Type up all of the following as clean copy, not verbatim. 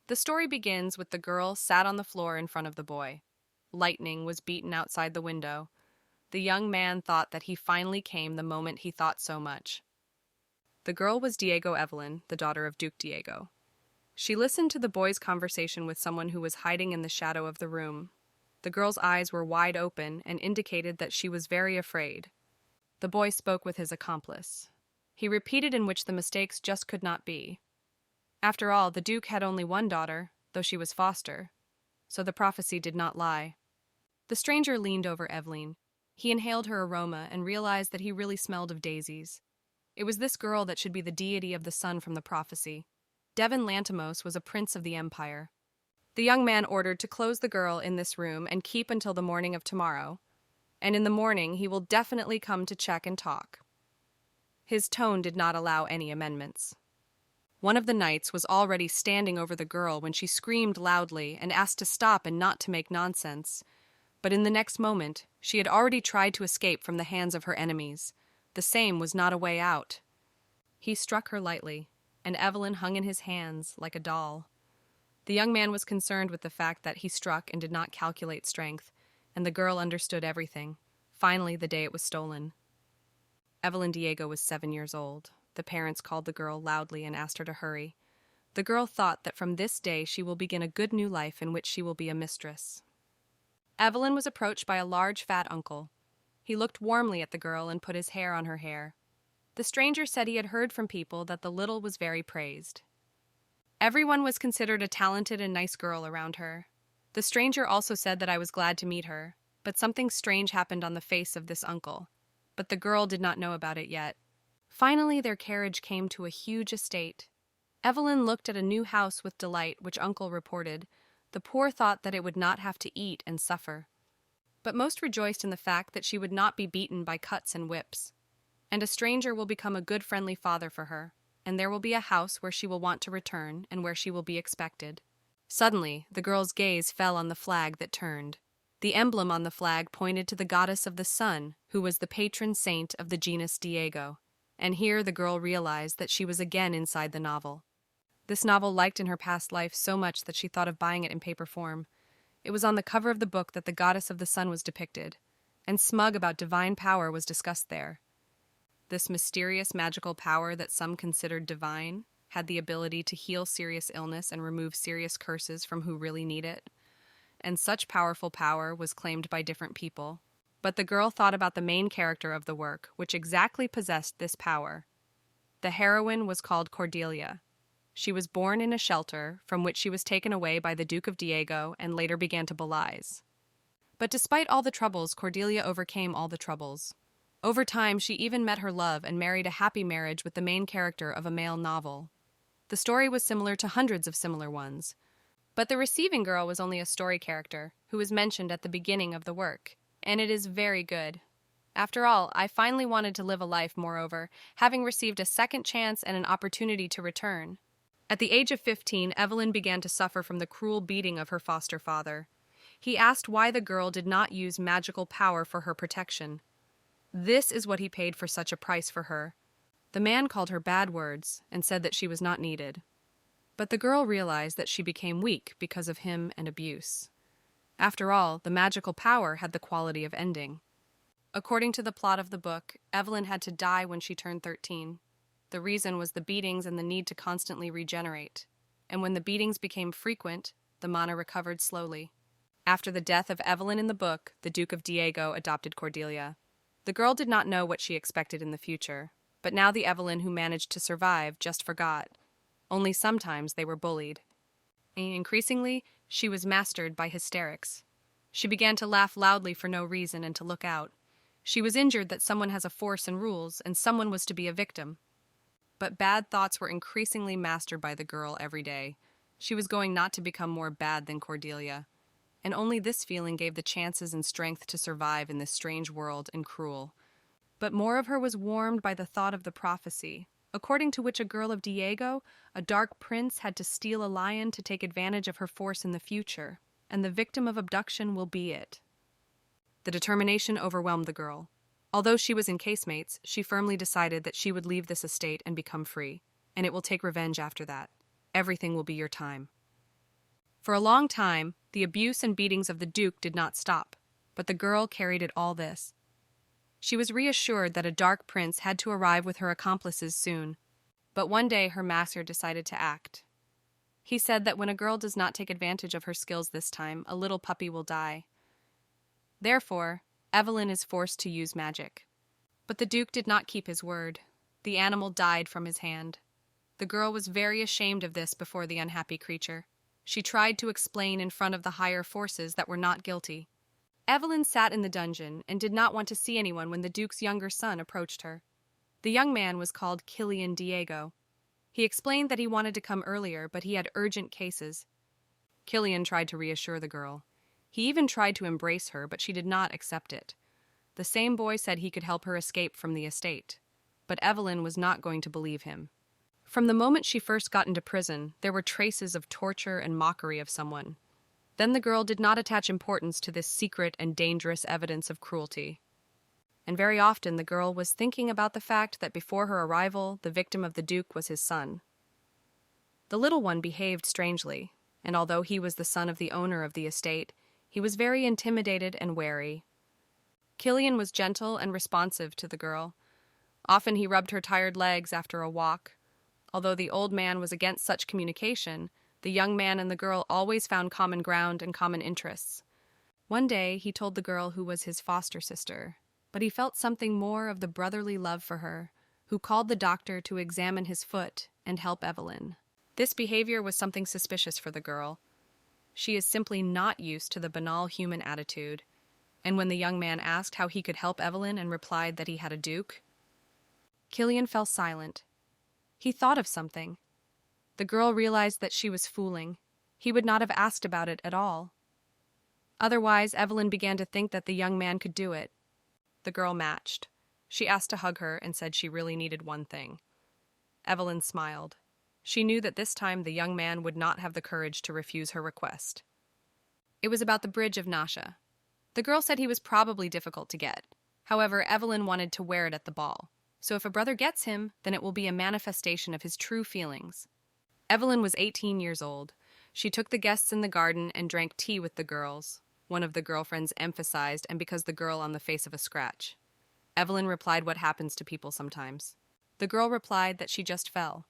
The story begins with the girl sat on the floor in front of the boy. Lightning was beaten outside the window. The young man thought that he finally came the moment he thought so much. The girl was Diego Evelyn, the daughter of Duke Diego. She listened to the boy's conversation with someone who was hiding in the shadow of the room. The girl's eyes were wide open and indicated that she was very afraid. The boy spoke with his accomplice. He repeated in which the mistakes just could not be. After all, the Duke had only one daughter, though she was foster, so the prophecy did not lie. The stranger leaned over Evelyn. He inhaled her aroma and realized that he really smelled of daisies. It was this girl that should be the deity of the sun from the prophecy. Devon Lantimos was a prince of the empire. The young man ordered to close the girl in this room and keep until the morning of tomorrow. And in the morning he will definitely come to check and talk. His tone did not allow any amendments. One of the knights was already standing over the girl when she screamed loudly and asked to stop and not to make nonsense. But in the next moment, she had already tried to escape from the hands of her enemies. The same was not a way out. He struck her lightly, and Evelyn hung in his hands like a doll. The young man was concerned with the fact that he struck and did not calculate strength, and the girl understood everything. Finally, the day it was stolen. Evelyn Diego was 7 years old. The parents called the girl loudly and asked her to hurry. The girl thought that from this day she will begin a good new life in which she will be a mistress. Evelyn was approached by a large fat uncle. He looked warmly at the girl and put his hair on her hair. The stranger said he had heard from people that the little was very praised. Everyone was considered a talented and nice girl around her. The stranger also said that I was glad to meet her, but something strange happened on the face of this uncle. But the girl did not know about it yet. Finally, their carriage came to a huge estate. Evelyn looked at a new house with delight, which uncle reported. The poor thought that it would not have to eat and suffer, but most rejoiced in the fact that she would not be beaten by cuts and whips. And a stranger will become a good friendly father for her, and there will be a house where she will want to return and where she will be expected. Suddenly, the girl's gaze fell on the flag that turned. The emblem on the flag pointed to the goddess of the sun, who was the patron saint of the genus Diego. And here the girl realized that she was again inside the novel. This novel liked in her past life so much that she thought of buying it in paper form. It was on the cover of the book that the goddess of the sun was depicted, and smug about divine power was discussed there. This mysterious magical power that some considered divine had the ability to heal serious illness and remove serious curses from who really need it. And such powerful power was claimed by different people. But the girl thought about the main character of the work, which exactly possessed this power. The heroine was called Cordelia. She was born in a shelter from which she was taken away by the Duke of Diego and later began to Belize. But despite all the troubles, Cordelia overcame all the troubles. Over time, she even met her love and married a happy marriage with the main character of a male novel. The story was similar to hundreds of similar ones. But the receiving girl was only a story character who was mentioned at the beginning of the work. And it is very good. After all, I finally wanted to live a life, moreover, having received a second chance and an opportunity to return. At the age of 15, Evelyn began to suffer from the cruel beating of her foster father. He asked why the girl did not use magical power for her protection. This is what he paid for such a price for her. The man called her bad words and said that she was not needed. But the girl realized that she became weak because of him and abuse. After all, the magical power had the quality of ending. According to the plot of the book, Evelyn had to die when she turned 13. The reason was the beatings and the need to constantly regenerate. And when the beatings became frequent, the mana recovered slowly. After the death of Evelyn in the book, the Duke of Diego adopted Cordelia. The girl did not know what she expected in the future, but now the Evelyn who managed to survive just forgot. Only sometimes they were bullied. And increasingly, she was mastered by hysterics. She began to laugh loudly for no reason and to look out. She was injured that someone has a force and rules, and someone was to be a victim. But bad thoughts were increasingly mastered by the girl every day. She was going not to become more bad than Cordelia. And only this feeling gave the chances and strength to survive in this strange world and cruel. But more of her was warmed by the thought of the prophecy, according to which a girl of Diego, a dark prince, had to steal a lion to take advantage of her force in the future, and the victim of abduction will be it. The determination overwhelmed the girl. Although she was in casemates, she firmly decided that she would leave this estate and become free, and it will take revenge after that. Everything will be your time. For a long time, the abuse and beatings of the Duke did not stop, but the girl carried it all this. She was reassured that a dark prince had to arrive with her accomplices soon, but one day her master decided to act. He said that when a girl does not take advantage of her skills this time, a little puppy will die. Therefore, Evelyn is forced to use magic. But the Duke did not keep his word. The animal died from his hand. The girl was very ashamed of this before the unhappy creature. She tried to explain in front of the higher forces that were not guilty. Evelyn sat in the dungeon and did not want to see anyone when the Duke's younger son approached her. The young man was called Killian Diego. He explained that he wanted to come earlier, but he had urgent cases. Killian tried to reassure the girl. He even tried to embrace her, but she did not accept it. The same boy said he could help her escape from the estate, but Evelyn was not going to believe him. From the moment she first got into prison, there were traces of torture and mockery of someone. Then the girl did not attach importance to this secret and dangerous evidence of cruelty. And very often the girl was thinking about the fact that before her arrival, the victim of the Duke was his son. The little one behaved strangely, and although he was the son of the owner of the estate, he was very intimidated and wary. Killian was gentle and responsive to the girl. Often he rubbed her tired legs after a walk. Although the old man was against such communication, the young man and the girl always found common ground and common interests. One day he told the girl who was his foster sister, but he felt something more of the brotherly love for her, who called the doctor to examine his foot and help Evelyn. This behavior was something suspicious for the girl. She is simply not used to the banal human attitude, and when the young man asked how he could help Evelyn and replied that he had a duke, Killian fell silent. He thought of something. The girl realized that she was fooling. He would not have asked about it at all. Otherwise, Evelyn began to think that the young man could do it. The girl matched. She asked to hug her and said she really needed one thing. Evelyn smiled. She knew that this time the young man would not have the courage to refuse her request. It was about the bridge of Nasha. The girl said he was probably difficult to get. However, Evelyn wanted to wear it at the ball. So if a brother gets him, then it will be a manifestation of his true feelings. Evelyn was 18 years old. She took the guests in the garden and drank tea with the girls. One of the girlfriends emphasized, and because the girl on the face of a scratch. Evelyn replied what happens to people sometimes. The girl replied that she just fell.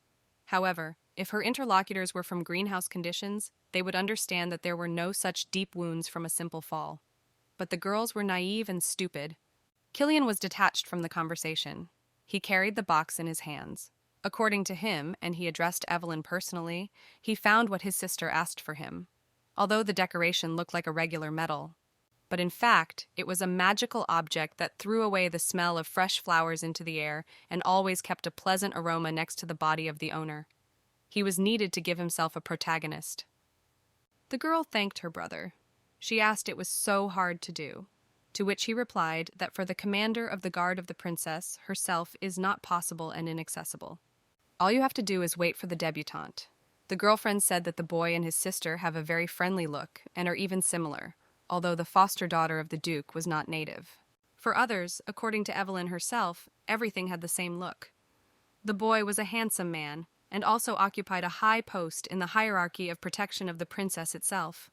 However, if her interlocutors were from greenhouse conditions, they would understand that there were no such deep wounds from a simple fall. But the girls were naive and stupid. Killian was detached from the conversation. He carried the box in his hands. According to him, and he addressed Evelyn personally, he found what his sister asked for him, although the decoration looked like a regular medal. But in fact, it was a magical object that threw away the smell of fresh flowers into the air and always kept a pleasant aroma next to the body of the owner. He was needed to give himself a protagonist. The girl thanked her brother. She asked it was so hard to do, to which he replied that for the commander of the guard of the princess herself is not possible and inaccessible. All you have to do is wait for the debutante. The girlfriend said that the boy and his sister have a very friendly look and are even similar, although the foster daughter of the Duke was not native. For others, according to Evelyn herself, everything had the same look. The boy was a handsome man, and also occupied a high post in the hierarchy of protection of the princess itself.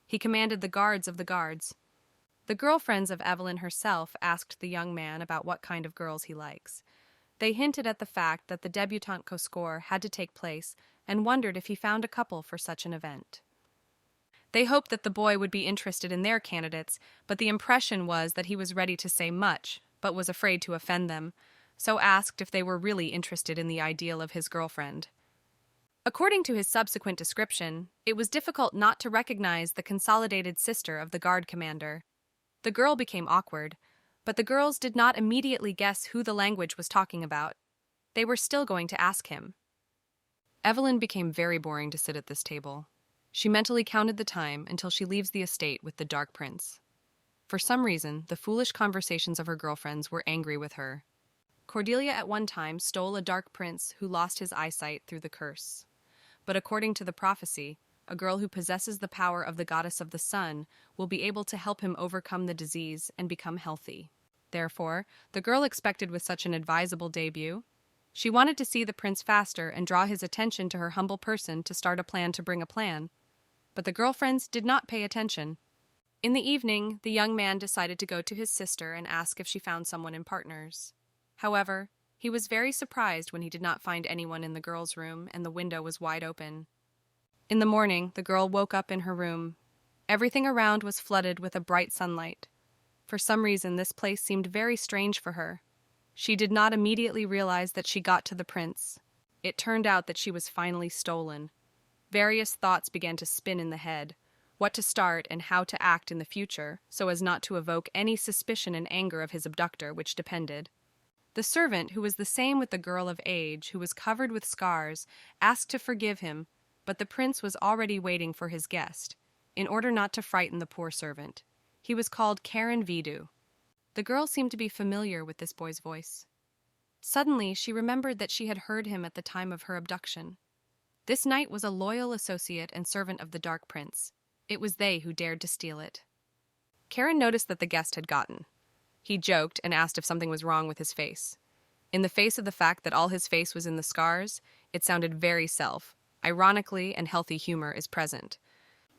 He commanded the guards of the guards. The girlfriends of Evelyn herself asked the young man about what kind of girls he likes. They hinted at the fact that the debutante concours had to take place and wondered if he found a couple for such an event. They hoped that the boy would be interested in their candidates, but the impression was that he was ready to say much, but was afraid to offend them, so asked if they were really interested in the ideal of his girlfriend. According to his subsequent description, it was difficult not to recognize the consolidated sister of the guard commander. The girl became awkward, but the girls did not immediately guess who the language was talking about. They were still going to ask him. Evelyn became very boring to sit at this table. She mentally counted the time until she leaves the estate with the Dark Prince. For some reason, the foolish conversations of her girlfriends were angry with her. Cordelia at one time stole a Dark Prince who lost his eyesight through the curse. But according to the prophecy, a girl who possesses the power of the goddess of the sun will be able to help him overcome the disease and become healthy. Therefore, the girl expected with such an advisable debut. She wanted to see the prince faster and draw his attention to her humble person to start a plan to bring a plan. but the girlfriends did not pay attention. In the evening, the young man decided to go to his sister and ask if she found someone in partners. However, he was very surprised when he did not find anyone in the girl's room and the window was wide open. In the morning, the girl woke up in her room. Everything around was flooded with a bright sunlight. For some reason, this place seemed very strange for her. She did not immediately realize that she got to the prince. It turned out that she was finally stolen. Various thoughts began to spin in the head, what to start and how to act in the future, so as not to evoke any suspicion and anger of his abductor, which depended. The servant, who was the same with the girl of age, who was covered with scars, asked to forgive him, but the prince was already waiting for his guest, in order not to frighten the poor servant. He was called Karen Vidu. The girl seemed to be familiar with this boy's voice. Suddenly, she remembered that she had heard him at the time of her abduction. This knight was a loyal associate and servant of the Dark Prince. It was they who dared to steal it. Karen noticed that the guest had gotten. He joked and asked if something was wrong with his face. In the face of the fact that all his face was in the scars, it sounded very self. Ironically, and healthy humor is present.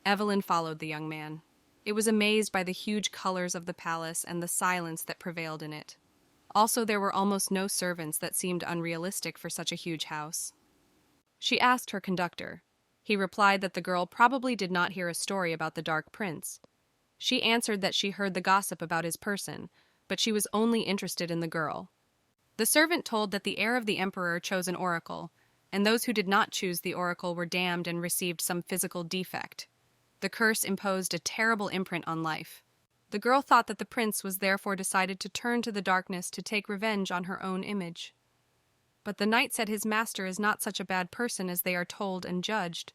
Evelyn followed the young man. It was amazed by the huge colors of the palace and the silence that prevailed in it. Also, there were almost no servants that seemed unrealistic for such a huge house. She asked her conductor. He replied that the girl probably did not hear a story about the Dark Prince. She answered that she heard the gossip about his person, but she was only interested in the girl. The servant told that the heir of the emperor chose an oracle, and those who did not choose the oracle were damned and received some physical defect. The curse imposed a terrible imprint on life. The girl thought that the prince was therefore decided to turn to the darkness to take revenge on her own image. But the knight said his master is not such a bad person as they are told and judged.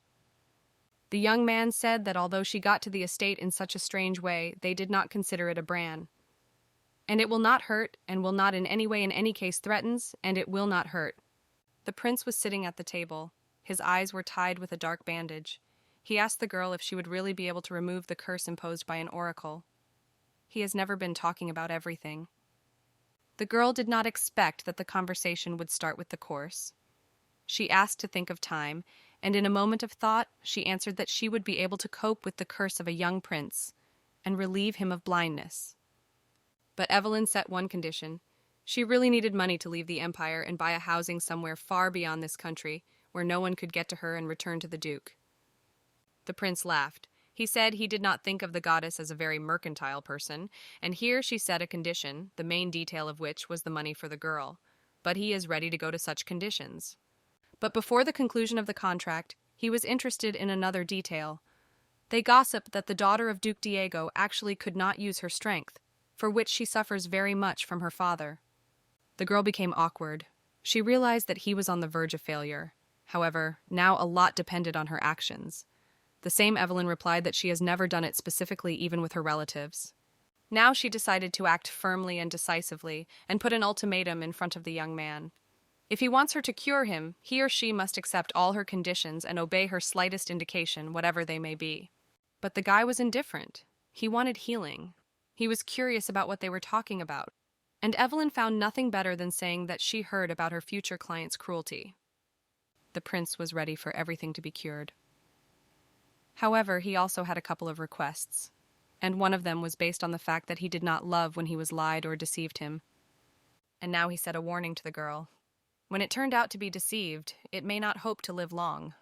The young man said that although she got to the estate in such a strange way, they did not consider it a bran. And it will not hurt, and will not in any way in any case threatens, and it will not hurt. The prince was sitting at the table. His eyes were tied with a dark bandage. He asked the girl if she would really be able to remove the curse imposed by an oracle. He has never been talking about everything. The girl did not expect that the conversation would start with the course. She asked to think of time, and in a moment of thought, she answered that she would be able to cope with the curse of a young prince and relieve him of blindness. But Evelyn set one condition. She really needed money to leave the empire and buy a housing somewhere far beyond this country, where no one could get to her and return to the duke. The prince laughed. He said he did not think of the goddess as a very mercantile person, and here she set a condition, the main detail of which was the money for the girl. But he is ready to go to such conditions. But before the conclusion of the contract, he was interested in another detail. They gossiped that the daughter of Duke Diego actually could not use her strength, for which she suffers very much from her father. The girl became awkward. She realized that he was on the verge of failure. However, now a lot depended on her actions. The same Evelyn replied that she has never done it specifically even with her relatives. Now she decided to act firmly and decisively and put an ultimatum in front of the young man. If he wants her to cure him, he or she must accept all her conditions and obey her slightest indication, whatever they may be. But the guy was indifferent. He wanted healing. He was curious about what they were talking about. And Evelyn found nothing better than saying that she heard about her future client's cruelty. The prince was ready for everything to be cured. However, he also had a couple of requests, and one of them was based on the fact that he did not love when he was lied or deceived him. And now he said a warning to the girl. When it turned out to be deceived, it may not hope to live long.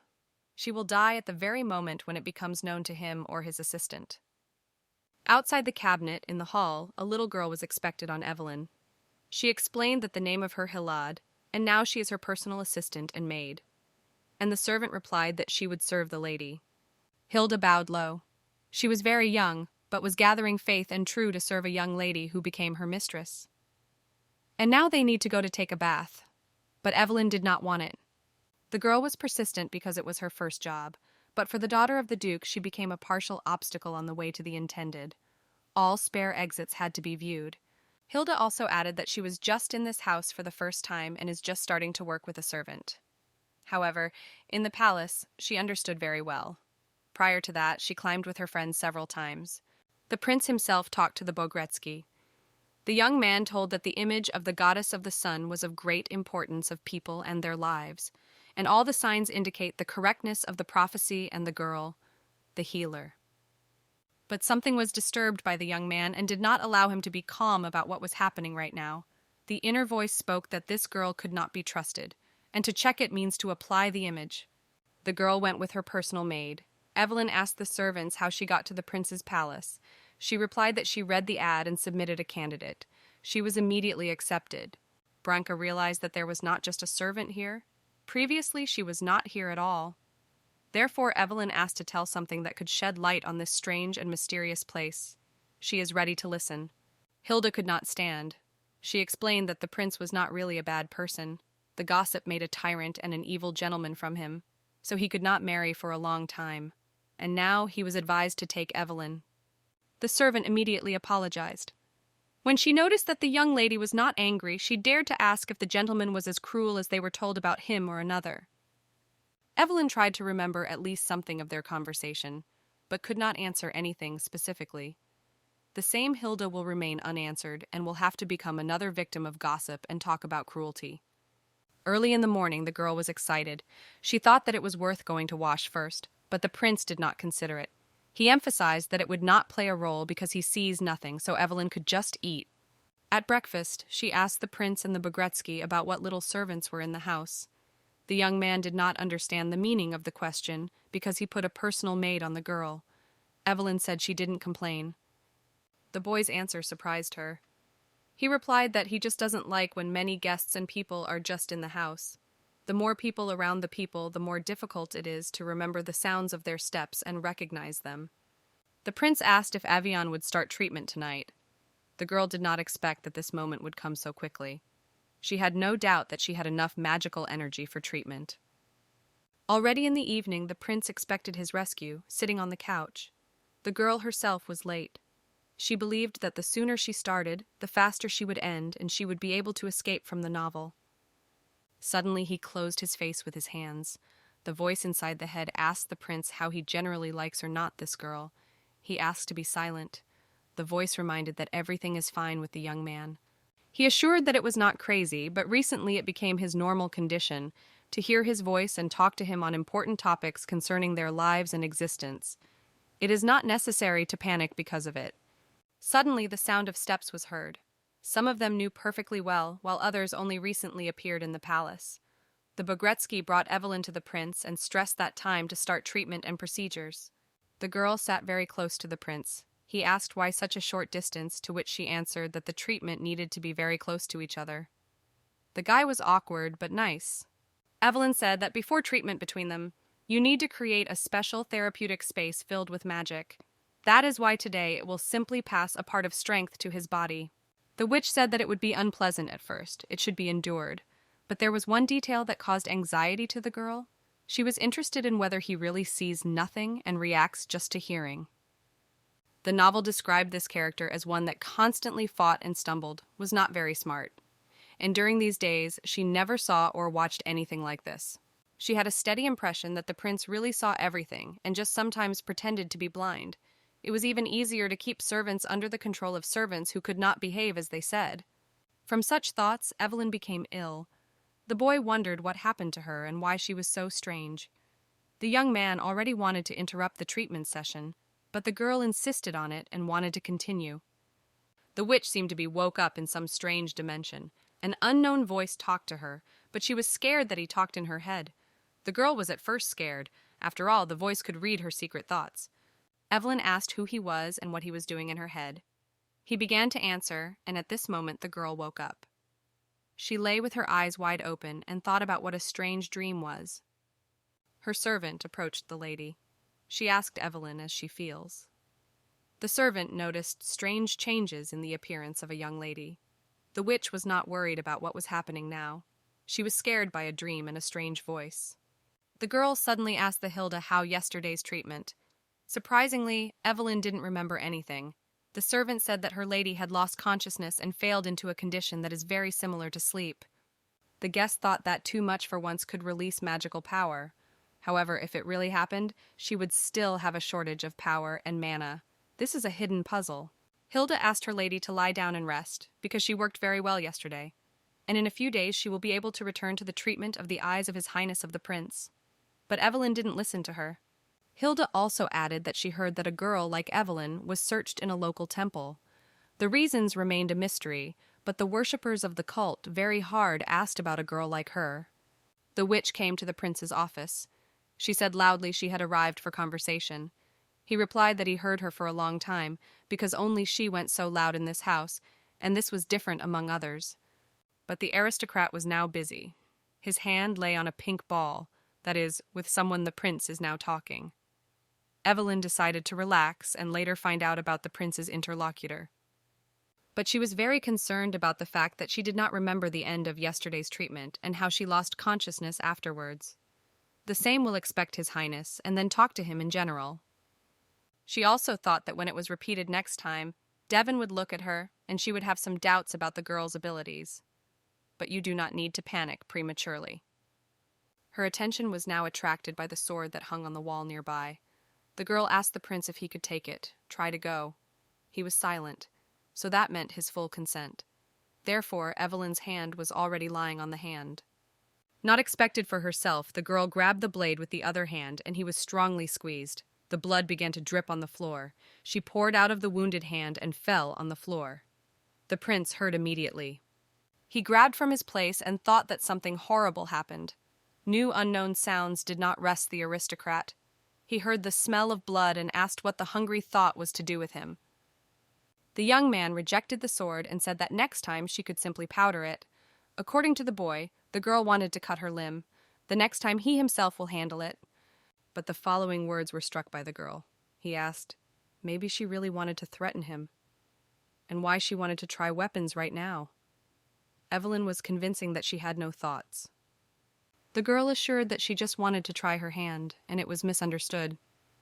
She will die at the very moment when it becomes known to him or his assistant. Outside the cabinet, in the hall, a little girl was expected on Evelyn. She explained that the name of her Hilad, and now she is her personal assistant and maid. And the servant replied that she would serve the lady. Hilda bowed low. She was very young, but was gathering faith and true to serve a young lady who became her mistress. And now they need to go to take a bath. But Evelyn did not want it. The girl was persistent because it was her first job, but for the daughter of the Duke she became a partial obstacle on the way to the intended. All spare exits had to be viewed. Hilda also added that she was just in this house for the first time and is just starting to work with a servant. However, in the palace, she understood very well. Prior to that, she climbed with her friends several times. The prince himself talked to the Bogretsky. The young man told that the image of the goddess of the sun was of great importance of people and their lives, and all the signs indicate the correctness of the prophecy and the girl. the healer. But something was disturbed by the young man and did not allow him to be calm about what was happening right now. The inner voice spoke that this girl could not be trusted, and to check it means to apply the image. The girl went with her personal maid. Evelyn asked the servants how she got to the prince's palace. She replied that she read the ad and submitted a candidate. She was immediately accepted. Branka realized that there was not just a servant here. Previously, she was not here at all. Therefore, Evelyn asked to tell something that could shed light on this strange and mysterious place. She is ready to listen. Hilda could not stand. She explained that the prince was not really a bad person. The gossip made a tyrant and an evil gentleman from him, so he could not marry for a long time. And now he was advised to take Evelyn. The servant immediately apologized. When she noticed that the young lady was not angry, she dared to ask if the gentleman was as cruel as they were told about him or another. Evelyn tried to remember at least something of their conversation, but could not answer anything specifically. The same Hilda will remain unanswered and will have to become another victim of gossip and talk about cruelty. Early in the morning, the girl was excited. She thought that it was worth going to wash first, but the prince did not consider it. He emphasized that it would not play a role because he sees nothing, so Evelyn could just eat. At breakfast, she asked the prince and the Bogretsky about what little servants were in the house. The young man did not understand the meaning of the question because he put a personal maid on the girl. Evelyn said she didn't complain. The boy's answer surprised her. He replied that he just doesn't like when many guests and people are just in the house. The more people around the people, the more difficult it is to remember the sounds of their steps and recognize them. The prince asked if Avian would start treatment tonight. The girl did not expect that this moment would come so quickly. She had no doubt that she had enough magical energy for treatment. Already in the evening, the prince expected his rescue, sitting on the couch. The girl herself was late. She believed that the sooner she started, the faster she would end, and she would be able to escape from the novel. Suddenly, he closed his face with his hands. The voice inside the head asked the prince how he generally likes or not this girl. He asked to be silent. The voice reminded that everything is fine with the young man. He assured that it was not crazy, but recently it became his normal condition to hear his voice and talk to him on important topics concerning their lives and existence. It is not necessary to panic because of it. Suddenly, the sound of steps was heard. Some of them knew perfectly well, while others only recently appeared in the palace. The Bogretsky brought Evelyn to the prince and stressed that time to start treatment and procedures. The girl sat very close to the prince. He asked why such a short distance, to which she answered that the treatment needed to be very close to each other. The guy was awkward, but nice. Evelyn said that before treatment between them, you need to create a special therapeutic space filled with magic. That is why today it will simply pass a part of strength to his body. The witch said that it would be unpleasant at first. It should be endured. But there was one detail that caused anxiety to the girl. She was interested in whether he really sees nothing and reacts just to hearing. The novel described this character as one that constantly fought and stumbled, was not very smart. And during these days, she never saw or watched anything like this. She had a steady impression that the prince really saw everything and just sometimes pretended to be blind. It was even easier to keep servants under the control of servants who could not behave as they said. From such thoughts, Evelyn became ill. The boy wondered what happened to her and why she was so strange. The young man already wanted to interrupt the treatment session, but the girl insisted on it and wanted to continue. The witch seemed to be woke up in some strange dimension. An unknown voice talked to her, but she was scared that he talked in her head. The girl was at first scared. After all, the voice could read her secret thoughts. Evelyn asked who he was and what he was doing in her head. He began to answer, and at this moment the girl woke up. She lay with her eyes wide open and thought about what a strange dream was. Her servant approached the lady. She asked Evelyn as she feels. The servant noticed strange changes in the appearance of a young lady. The witch was not worried about what was happening now. She was scared by a dream and a strange voice. The girl suddenly asked the Hilda how yesterday's treatment. Surprisingly, Evelyn didn't remember anything. The servant said that her lady had lost consciousness and failed into a condition that is very similar to sleep. The guest thought that too much for once could release magical power. However, if it really happened, she would still have a shortage of power and mana. This is a hidden puzzle. Hilda asked her lady to lie down and rest, because she worked very well yesterday, and in a few days she will be able to return to the treatment of the eyes of His Highness of the Prince. But Evelyn didn't listen to her. Hilda also added that she heard that a girl like Evelyn was searched in a local temple. The reasons remained a mystery, but the worshippers of the cult very hard asked about a girl like her. The witch came to the prince's office. She said loudly she had arrived for conversation. He replied that he heard her for a long time, because only she went so loud in this house, and this was different among others. But the aristocrat was now busy. His hand lay on a pink ball, that is, with someone the prince is now talking. Evelyn decided to relax and later find out about the prince's interlocutor. But she was very concerned about the fact that she did not remember the end of yesterday's treatment and how she lost consciousness afterwards. The same will expect His Highness, and then talk to him in general. She also thought that when it was repeated next time, Devon would look at her, and she would have some doubts about the girl's abilities. But you do not need to panic prematurely. Her attention was now attracted by the sword that hung on the wall nearby. The girl asked the prince if he could take it, try to go. He was silent, so that meant his full consent. Therefore, Evelyn's hand was already lying on the hand. Not expected for herself, the girl grabbed the blade with the other hand, and he was strongly squeezed. The blood began to drip on the floor. She poured out of the wounded hand and fell on the floor. The prince heard immediately. He grabbed from his place and thought that something horrible happened. New unknown sounds did not rest the aristocrat. He heard the smell of blood and asked what the hungry thought was to do with him. The young man rejected the sword and said that next time she could simply powder it. According to the boy, the girl wanted to cut her limb. The next time he himself will handle it. But the following words were struck by the girl. He asked, maybe she really wanted to threaten him. And why she wanted to try weapons right now. Evelyn was convincing that she had no thoughts. The girl assured that she just wanted to try her hand, and it was misunderstood.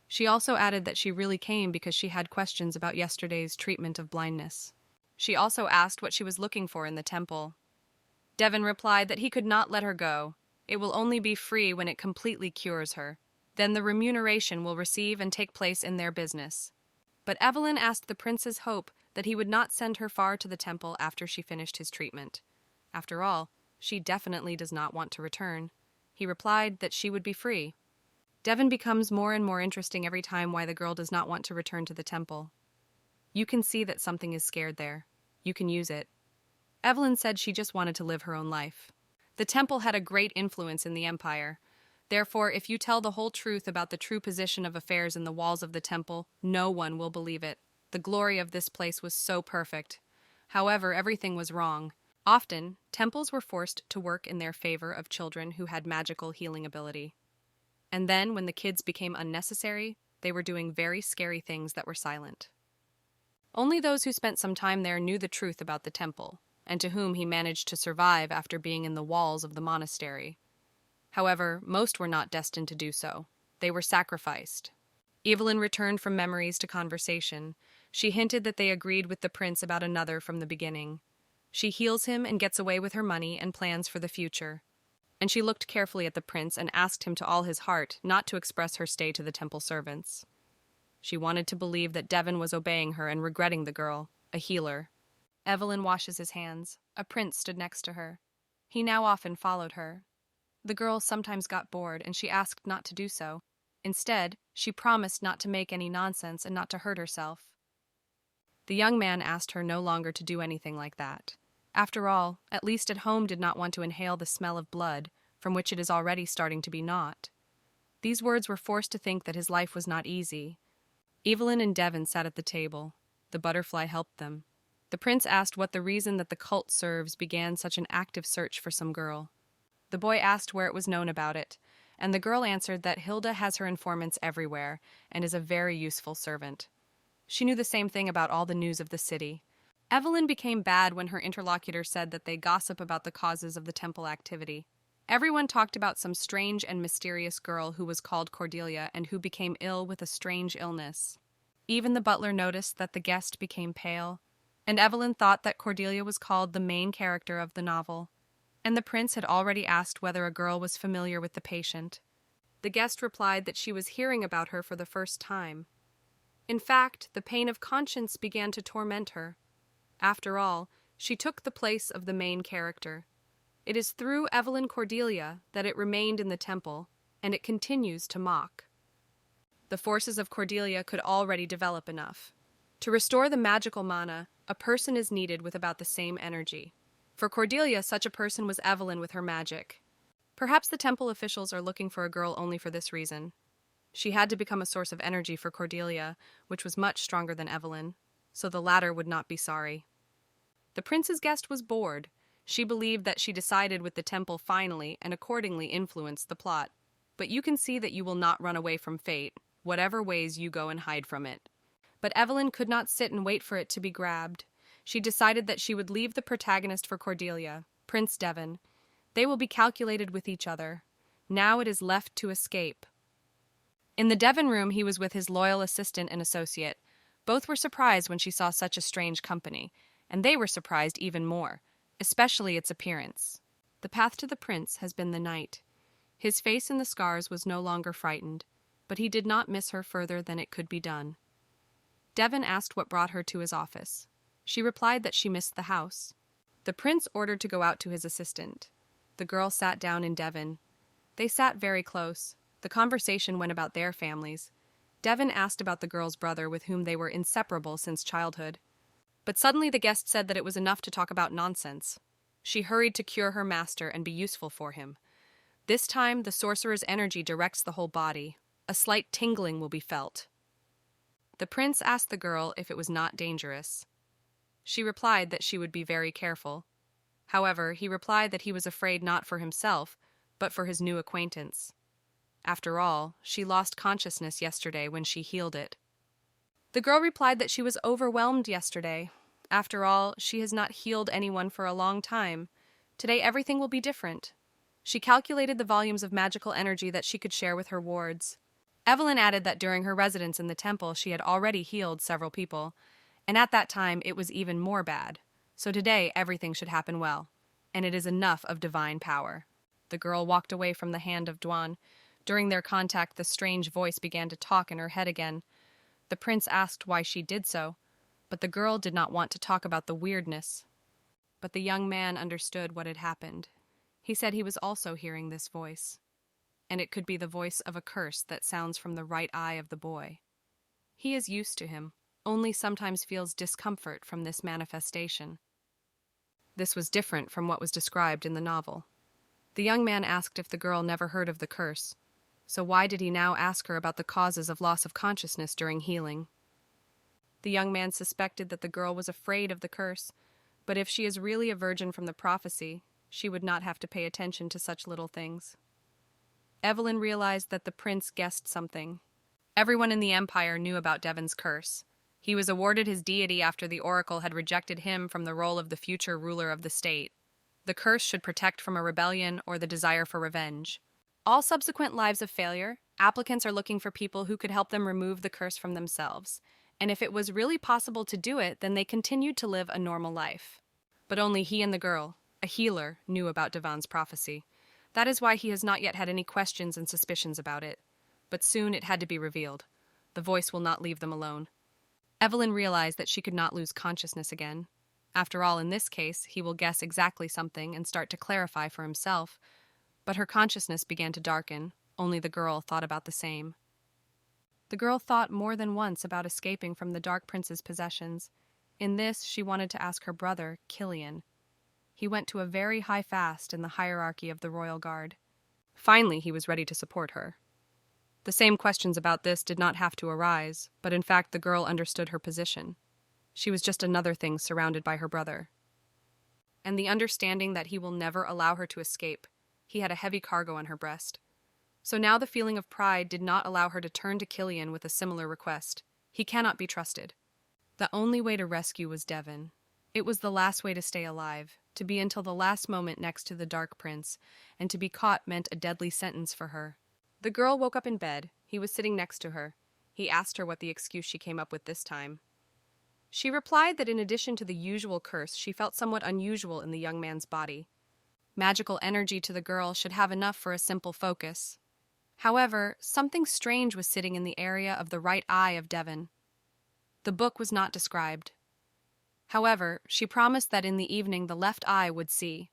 She also added that she really came because she had questions about yesterday's treatment of blindness. She also asked what she was looking for in the temple. Devon replied that he could not let her go. It will only be free when it completely cures her. Then the remuneration will receive and take place in their business. But Evelyn asked the prince's hope that he would not send her far to the temple after she finished his treatment. After all, she definitely does not want to return. He replied that she would be free. Devon becomes more and more interesting every time why the girl does not want to return to the temple. You can see that something is scared there. You can use it. Evelyn said she just wanted to live her own life. The temple had a great influence in the empire. Therefore, if you tell the whole truth about the true position of affairs in the walls of the temple, no one will believe it. The glory of this place was so perfect. However, everything was wrong. Often, temples were forced to work in their favor of children who had magical healing ability. And then, when the kids became unnecessary, they were doing very scary things that were silent. Only those who spent some time there knew the truth about the temple, and to whom he managed to survive after being in the walls of the monastery. However, most were not destined to do so. They were sacrificed. Evelyn returned from memories to conversation. She hinted that they agreed with the prince about another from the beginning. She heals him and gets away with her money and plans for the future. And she looked carefully at the prince and asked him to all his heart not to express her stay to the temple servants. She wanted to believe that Devon was obeying her and regretting the girl, a healer. Evelyn washes his hands. A prince stood next to her. He now often followed her. The girl sometimes got bored, and she asked not to do so. Instead, she promised not to make any nonsense and not to hurt herself. The young man asked her no longer to do anything like that. After all, at least at home did not want to inhale the smell of blood, from which it is already starting to be not. These words were forced to think that his life was not easy. Evelyn and Devon sat at the table. The butterfly helped them. The prince asked what the reason that the cult serves began such an active search for some girl. The boy asked where it was known about it, and the girl answered that Hilda has her informants everywhere and is a very useful servant. She knew the same thing about all the news of the city. Evelyn became bad when her interlocutor said that they gossip about the causes of the temple activity. Everyone talked about some strange and mysterious girl who was called Cordelia and who became ill with a strange illness. Even the butler noticed that the guest became pale, and Evelyn thought that Cordelia was called the main character of the novel. And the prince had already asked whether a girl was familiar with the patient. The guest replied that she was hearing about her for the first time. In fact, the pain of conscience began to torment her. After all, she took the place of the main character. It is through Evelyn Cordelia that it remained in the temple, and it continues to mock. The forces of Cordelia could already develop enough. To restore the magical mana, a person is needed with about the same energy. For Cordelia, such a person was Evelyn with her magic. Perhaps the temple officials are looking for a girl only for this reason. She had to become a source of energy for Cordelia, which was much stronger than Evelyn, so the latter would not be sorry. The prince's guest was bored. She believed that she decided with the temple finally and accordingly influenced the plot. But you can see that you will not run away from fate, whatever ways you go and hide from it. But Evelyn could not sit and wait for it to be grabbed. She decided that she would leave the protagonist for Cordelia, Prince Devon. They will be calculated with each other. Now it is left to escape. In the Devon room, he was with his loyal assistant and associate. Both were surprised when she saw such a strange company, and they were surprised even more, especially its appearance. The path to the prince has been the night. His face in the scars was no longer frightened, but he did not miss her further than it could be done. Devon asked what brought her to his office. She replied that she missed the house. The prince ordered to go out to his assistant. The girl sat down in Devon. They sat very close. The conversation went about their families. Devon asked about the girl's brother with whom they were inseparable since childhood. But suddenly the guest said that it was enough to talk about nonsense. She hurried to cure her master and be useful for him. This time, the sorcerer's energy directs the whole body. A slight tingling will be felt. The prince asked the girl if it was not dangerous. She replied that she would be very careful. However, he replied that he was afraid not for himself, but for his new acquaintance. After all, she lost consciousness yesterday when she healed it. The girl replied that she was overwhelmed yesterday. After all, she has not healed anyone for a long time. Today everything will be different. She calculated the volumes of magical energy that she could share with her wards. Evelyn added that during her residence in the temple she had already healed several people, and at that time it was even more bad. So today everything should happen well, and it is enough of divine power. The girl walked away from the hand of Duan. During their contact, the strange voice began to talk in her head again. The prince asked why she did so, but the girl did not want to talk about the weirdness. But the young man understood what had happened. He said he was also hearing this voice, and it could be the voice of a curse that sounds from the right eye of the boy. He is used to him, only sometimes feels discomfort from this manifestation. This was different from what was described in the novel. The young man asked if the girl never heard of the curse. So why did he now ask her about the causes of loss of consciousness during healing? The young man suspected that the girl was afraid of the curse, but if she is really a virgin from the prophecy, she would not have to pay attention to such little things. Evelyn realized that the prince guessed something. Everyone in the empire knew about Devon's curse. He was awarded his deity after the oracle had rejected him from the role of the future ruler of the state. The curse should protect from a rebellion or the desire for revenge. All subsequent lives of failure, applicants are looking for people who could help them remove the curse from themselves. And if it was really possible to do it, then they continued to live a normal life. But only he and the girl, a healer, knew about Devon's prophecy. That is why he has not yet had any questions and suspicions about it. But soon it had to be revealed. The voice will not leave them alone. Evelyn realized that she could not lose consciousness again. After all, in this case, he will guess exactly something and start to clarify for himself. But her consciousness began to darken. Only the girl thought about the same. The girl thought more than once about escaping from the Dark Prince's possessions. In this, she wanted to ask her brother, Killian. He went to a very high fast in the hierarchy of the royal guard. Finally, he was ready to support her. The same questions about this did not have to arise, but in fact the girl understood her position. She was just another thing surrounded by her brother. And the understanding that he will never allow her to escape. He had a heavy cargo on her breast. So now the feeling of pride did not allow her to turn to Killian with a similar request. He cannot be trusted. The only way to rescue was Devon. It was the last way to stay alive, to be until the last moment next to the Dark Prince, and to be caught meant a deadly sentence for her. The girl woke up in bed. He was sitting next to her. He asked her what the excuse she came up with this time. She replied that in addition to the usual curse, she felt somewhat unusual in the young man's body. Magical energy to the girl should have enough for a simple focus. However, something strange was sitting in the area of the right eye of Devon. The book was not described. However, she promised that in the evening the left eye would see.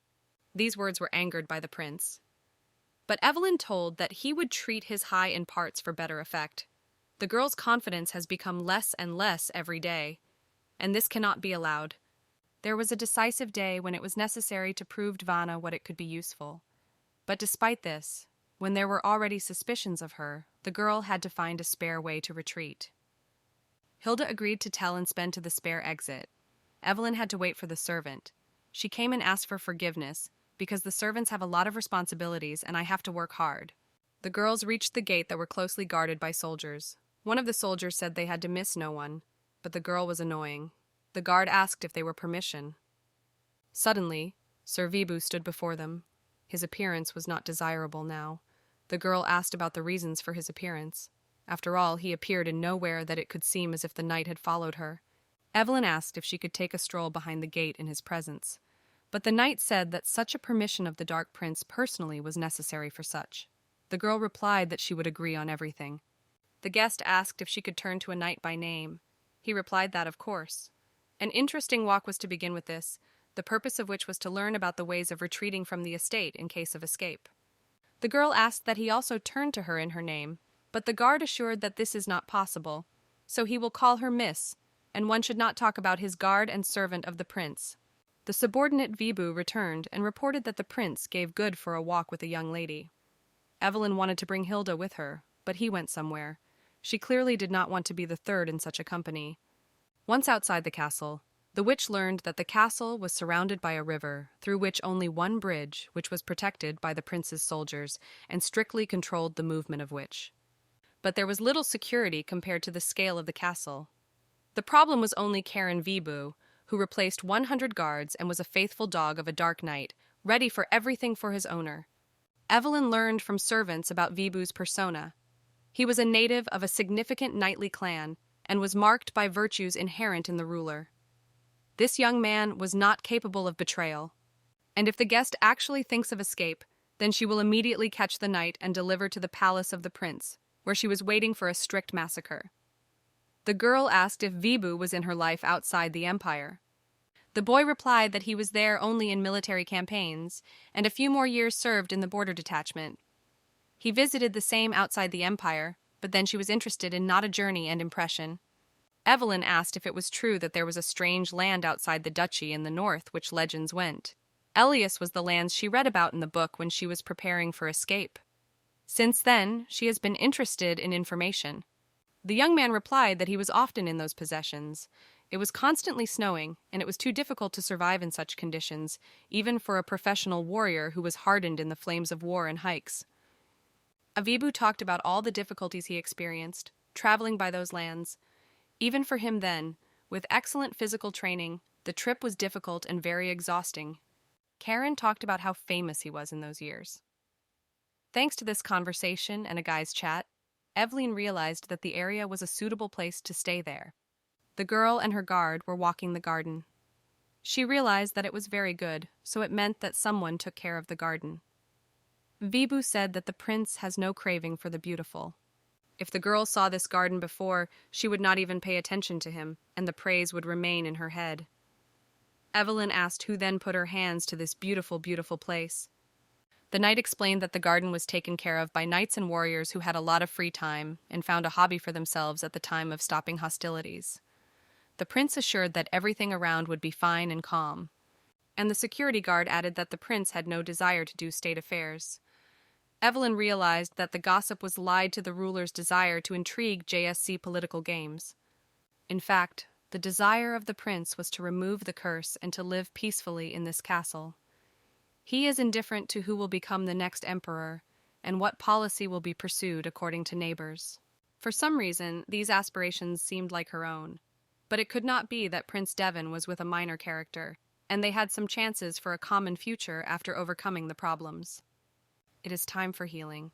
These words were angered by the prince. But Evelyn told that he would treat his high in parts for better effect. The girl's confidence has become less and less every day, and this cannot be allowed. There was a decisive day when it was necessary to prove Dvana what it could be useful. But despite this, when there were already suspicions of her, the girl had to find a spare way to retreat. Hilda agreed to tell and sped to the spare exit. Evelyn had to wait for the servant. She came and asked for forgiveness, because the servants have a lot of responsibilities and I have to work hard. The girls reached the gate that were closely guarded by soldiers. One of the soldiers said they had to miss no one, but the girl was annoying. The guard asked if they were permission. Suddenly, Sir Vibu stood before them. His appearance was not desirable now. The girl asked about the reasons for his appearance. After all, he appeared in nowhere that it could seem as if the knight had followed her. Evelyn asked if she could take a stroll behind the gate in his presence. But the knight said that such a permission of the Dark Prince personally was necessary for such. The girl replied that she would agree on everything. The guest asked if she could turn to a knight by name. He replied that, of course. An interesting walk was to begin with this, the purpose of which was to learn about the ways of retreating from the estate in case of escape. The girl asked that he also turn to her in her name, but the guard assured that this is not possible, so he will call her Miss, and one should not talk about his guard and servant of the prince. The subordinate Vibu returned and reported that the prince gave good for a walk with a young lady. Evelyn wanted to bring Hilda with her, but he went somewhere. She clearly did not want to be the third in such a company. Once outside the castle, the witch learned that the castle was surrounded by a river, through which only one bridge, which was protected by the prince's soldiers, and strictly controlled the movement of which. But there was little security compared to the scale of the castle. The problem was only Karen Vibu, who replaced 100 guards and was a faithful dog of a dark knight, ready for everything for his owner. Evelyn learned from servants about Vibu's persona. He was a native of a significant knightly clan, and was marked by virtues inherent in the ruler. This young man was not capable of betrayal, and if the guest actually thinks of escape, then she will immediately catch the knight and deliver to the palace of the prince, where she was waiting for a strict massacre. The girl asked if Vibu was in her life outside the empire. The boy replied that he was there only in military campaigns, and a few more years served in the border detachment. He visited the same outside the empire, but then she was interested in not a journey and impression. Evelyn asked if it was true that there was a strange land outside the duchy in the north which legends went. Elias was the lands she read about in the book when she was preparing for escape. Since then, she has been interested in information. The young man replied that he was often in those possessions. It was constantly snowing, and it was too difficult to survive in such conditions, even for a professional warrior who was hardened in the flames of war and hikes. Avibu talked about all the difficulties he experienced, traveling by those lands. Even for him then, with excellent physical training, the trip was difficult and very exhausting. Karen talked about how famous he was in those years. Thanks to this conversation and a guy's chat, Evelyn realized that the area was a suitable place to stay there. The girl and her guard were walking the garden. She realized that it was very good, so it meant that someone took care of the garden. Vibu said that the prince has no craving for the beautiful. If the girl saw this garden before, she would not even pay attention to him, and the praise would remain in her head. Evelyn asked who then put her hands to this beautiful, beautiful place. The knight explained that the garden was taken care of by knights and warriors who had a lot of free time and found a hobby for themselves at the time of stopping hostilities. The prince assured that everything around would be fine and calm, and the security guard added that the prince had no desire to do state affairs. Evelyn realized that the gossip was lied to the ruler's desire to intrigue JSC political games. In fact, the desire of the prince was to remove the curse and to live peacefully in this castle. He is indifferent to who will become the next emperor and what policy will be pursued according to neighbors. For some reason, these aspirations seemed like her own, but it could not be that Prince Devon was with a minor character, and they had some chances for a common future after overcoming the problems. It is time for healing.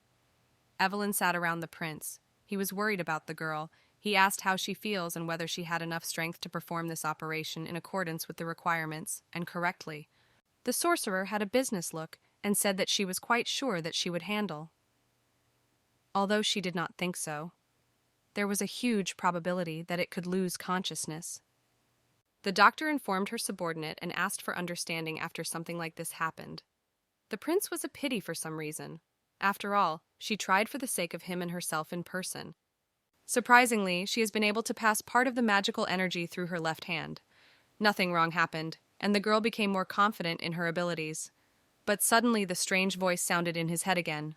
Evelyn sat around the prince. He was worried about the girl. He asked how she feels and whether she had enough strength to perform this operation in accordance with the requirements, and correctly. The sorcerer had a business look and said that she was quite sure that she would handle. Although she did not think so, there was a huge probability that it could lose consciousness. The doctor informed her subordinate and asked for understanding after something like this happened. The prince was a pity for some reason. After all, she tried for the sake of him and herself in person. Surprisingly, she has been able to pass part of the magical energy through her left hand. Nothing wrong happened, and the girl became more confident in her abilities. But suddenly the strange voice sounded in his head again.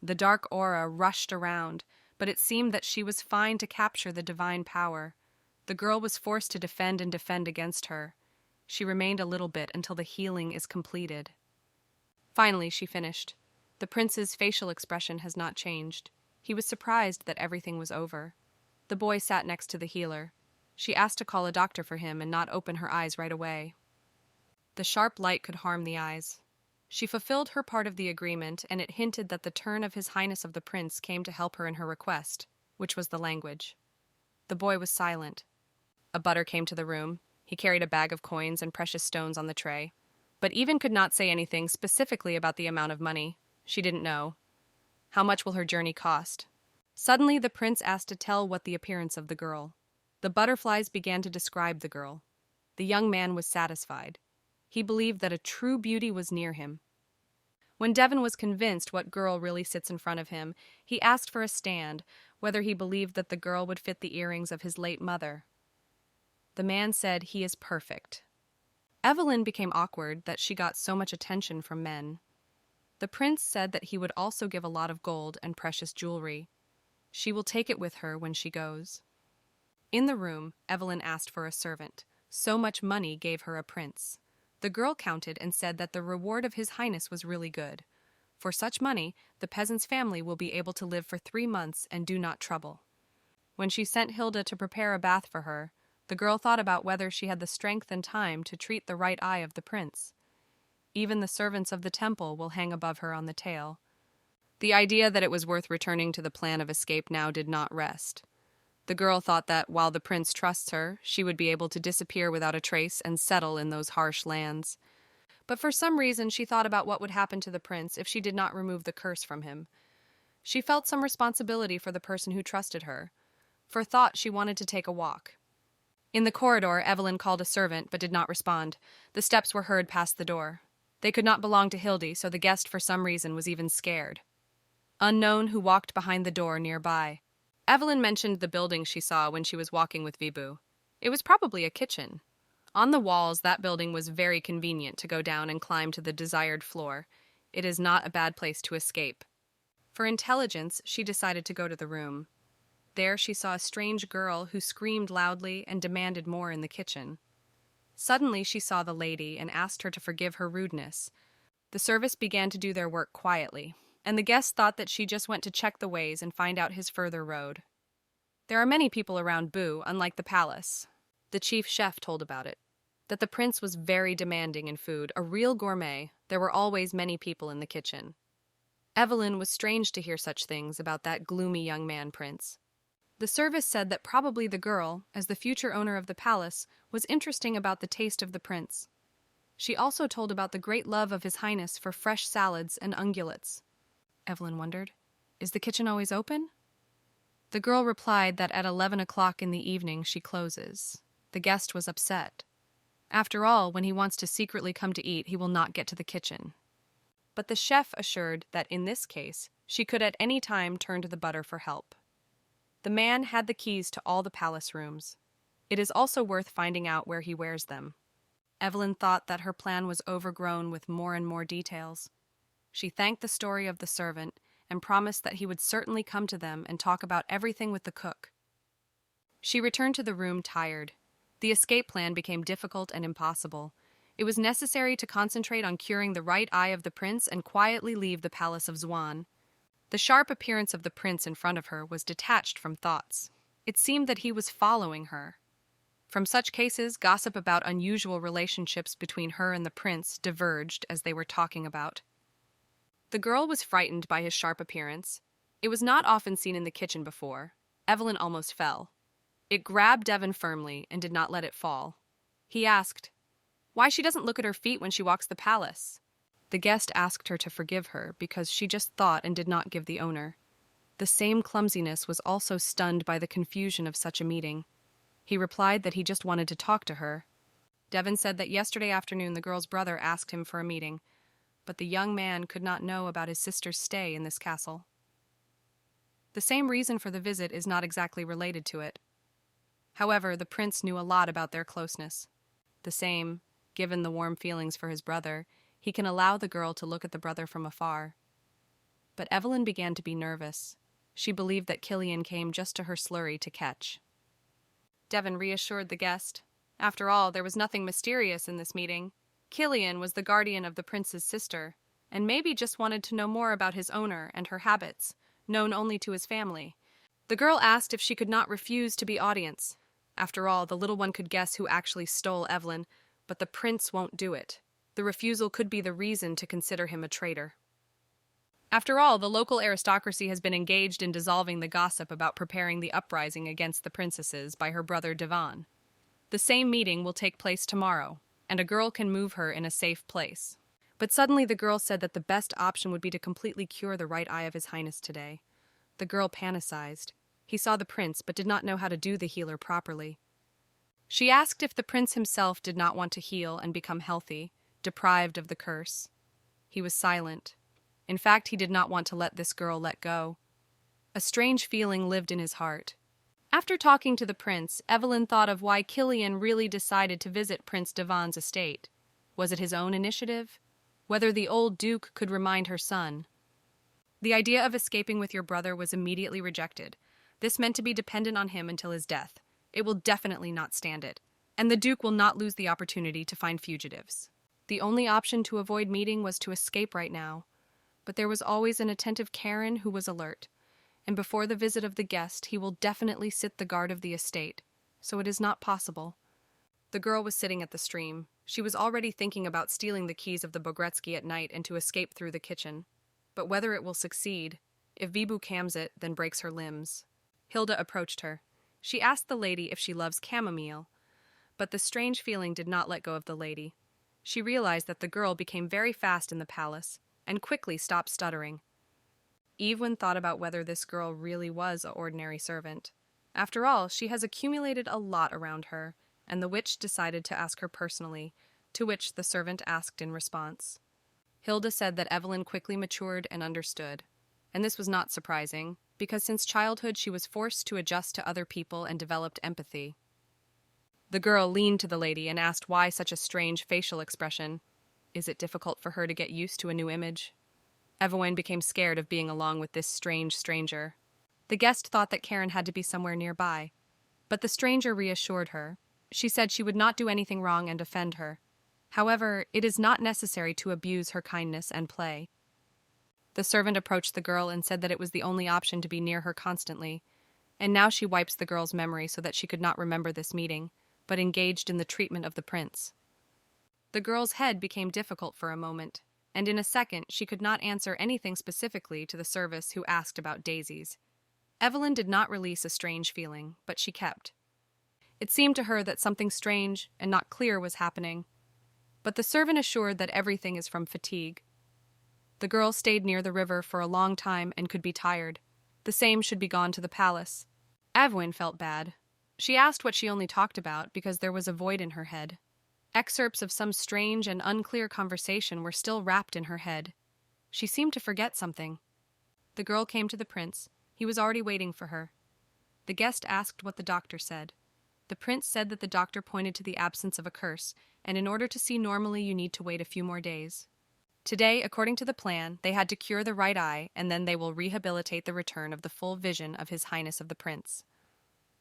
The dark aura rushed around, but it seemed that she was fine to capture the divine power. The girl was forced to defend and defend against her. She remained a little bit until the healing is completed. Finally, she finished. The prince's facial expression has not changed. He was surprised that everything was over. The boy sat next to the healer. She asked to call a doctor for him and not open her eyes right away. The sharp light could harm the eyes. She fulfilled her part of the agreement, and it hinted that the turn of His Highness of the Prince came to help her in her request, which was the language. The boy was silent. A butter came to the room. He carried a bag of coins and precious stones on the tray. But Even could not say anything specifically about the amount of money. She didn't know. How much will her journey cost? Suddenly, the prince asked to tell what the appearance of the girl. The butterflies began to describe the girl. The young man was satisfied. He believed that a true beauty was near him. When Devon was convinced what girl really sits in front of him, he asked for a stand, whether he believed that the girl would fit the earrings of his late mother. The man said he is perfect. Evelyn became awkward that she got so much attention from men. The prince said that he would also give a lot of gold and precious jewelry. She will take it with her when she goes. In the room, Evelyn asked for a servant. So much money gave her a prince. The girl counted and said that the reward of His Highness was really good. For such money, the peasant's family will be able to live for 3 months and do not trouble. When she sent Hilda to prepare a bath for her, the girl thought about whether she had the strength and time to treat the right eye of the prince. Even the servants of the temple will hang above her on the tail. The idea that it was worth returning to the plan of escape now did not rest. The girl thought that, while the prince trusts her, she would be able to disappear without a trace and settle in those harsh lands. But for some reason she thought about what would happen to the prince if she did not remove the curse from him. She felt some responsibility for the person who trusted her. For thought, she wanted to take a walk. In the corridor, Evelyn called a servant but did not respond. The steps were heard past the door. They could not belong to Hildy, so the guest for some reason was even scared. Unknown who walked behind the door nearby. Evelyn mentioned the building she saw when she was walking with Vibu. It was probably a kitchen. On the walls, that building was very convenient to go down and climb to the desired floor. It is not a bad place to escape. For intelligence, she decided to go to the room. There she saw a strange girl who screamed loudly and demanded more in the kitchen. Suddenly she saw the lady and asked her to forgive her rudeness. The service began to do their work quietly, and the guest thought that she just went to check the ways and find out his further road. There are many people around Boo, unlike the palace. The chief chef told about it. That the prince was very demanding in food, a real gourmet. There were always many people in the kitchen. Evelyn was strange to hear such things about that gloomy young man prince. The service said that probably the girl, as the future owner of the palace, was interesting about the taste of the prince. She also told about the great love of His Highness for fresh salads and ungulates. Evelyn wondered, is the kitchen always open? The girl replied that at 11 o'clock in the evening she closes. The guest was upset. After all, when he wants to secretly come to eat, he will not get to the kitchen. But the chef assured that in this case, she could at any time turn to the butter for help. The man had the keys to all the palace rooms. It is also worth finding out where he wears them. Evelyn thought that her plan was overgrown with more and more details. She thanked the story of the servant and promised that he would certainly come to them and talk about everything with the cook. She returned to the room tired. The escape plan became difficult and impossible. It was necessary to concentrate on curing the right eye of the prince and quietly leave the palace of Zwan. The sharp appearance of the prince in front of her was detached from thoughts. It seemed that he was following her. From such cases, gossip about unusual relationships between her and the prince diverged as they were talking about. The girl was frightened by his sharp appearance. It was not often seen in the kitchen before. Evelyn almost fell. It grabbed Devon firmly and did not let it fall. He asked why she doesn't look at her feet when she walks the palace. The guest asked her to forgive her because she just thought and did not give the owner. The same clumsiness was also stunned by the confusion of such a meeting. He replied that he just wanted to talk to her. Devon said that yesterday afternoon the girl's brother asked him for a meeting, but the young man could not know about his sister's stay in this castle. The same reason for the visit is not exactly related to it. However, the prince knew a lot about their closeness. The same, given the warm feelings for his brother, he can allow the girl to look at the brother from afar. But Evelyn began to be nervous. She believed that Killian came just to her slurry to catch. Devon reassured the guest. After all, there was nothing mysterious in this meeting. Killian was the guardian of the prince's sister, and maybe just wanted to know more about his owner and her habits, known only to his family. The girl asked if she could not refuse to be audience. After all, the little one could guess who actually stole Evelyn, but the prince won't do it. The refusal could be the reason to consider him a traitor. After all, the local aristocracy has been engaged in dissolving the gossip about preparing the uprising against the princesses by her brother Devon. The same meeting will take place tomorrow, and a girl can move her in a safe place. But suddenly the girl said that the best option would be to completely cure the right eye of His Highness today. The girl panicized. He saw the prince, but did not know how to do the healer properly. She asked if the prince himself did not want to heal and become healthy, deprived of the curse. He was silent. In fact, he did not want to let this girl let go. A strange feeling lived in his heart. After talking to the prince, Evelyn thought of why Killian really decided to visit Prince Devon's estate. Was it his own initiative? Whether the old duke could remind her son. The idea of escaping with your brother was immediately rejected. This meant to be dependent on him until his death. It will definitely not stand it, and the duke will not lose the opportunity to find fugitives. The only option to avoid meeting was to escape right now. But there was always an attentive Karen who was alert, and before the visit of the guest, he will definitely sit the guard of the estate, so it is not possible. The girl was sitting at the stream. She was already thinking about stealing the keys of the Bogretsky at night and to escape through the kitchen. But whether it will succeed, if Vibu cams it, then breaks her limbs. Hilda approached her. She asked the lady if she loves chamomile, but the strange feeling did not let go of the lady. She realized that the girl became very fast in the palace, and quickly stopped stuttering. Evelyn thought about whether this girl really was an ordinary servant. After all, she has accumulated a lot around her, and the witch decided to ask her personally, to which the servant asked in response. Hilda said that Evelyn quickly matured and understood, and this was not surprising, because since childhood she was forced to adjust to other people and developed empathy. The girl leaned to the lady and asked why such a strange facial expression. Is it difficult for her to get used to a new image? Evelyn became scared of being along with this strange stranger. The guest thought that Karen had to be somewhere nearby, but the stranger reassured her. She said she would not do anything wrong and offend her. However, it is not necessary to abuse her kindness and play. The servant approached the girl and said that it was the only option to be near her constantly, and now she wipes the girl's memory so that she could not remember this meeting, but engaged in the treatment of the prince. The girl's head became difficult for a moment, and in a second she could not answer anything specifically to the service who asked about daisies. Evelyn did not release a strange feeling, but she kept. It seemed to her that something strange and not clear was happening, but the servant assured that everything is from fatigue. The girl stayed near the river for a long time and could be tired. The same should be gone to the palace. Evelyn felt bad. She asked what she only talked about because there was a void in her head. Excerpts of some strange and unclear conversation were still wrapped in her head. She seemed to forget something. The girl came to the prince. He was already waiting for her. The guest asked what the doctor said. The prince said that the doctor pointed to the absence of a curse, and in order to see normally you need to wait a few more days. Today, according to the plan, they had to cure the right eye, and then they will rehabilitate the return of the full vision of His Highness of the Prince.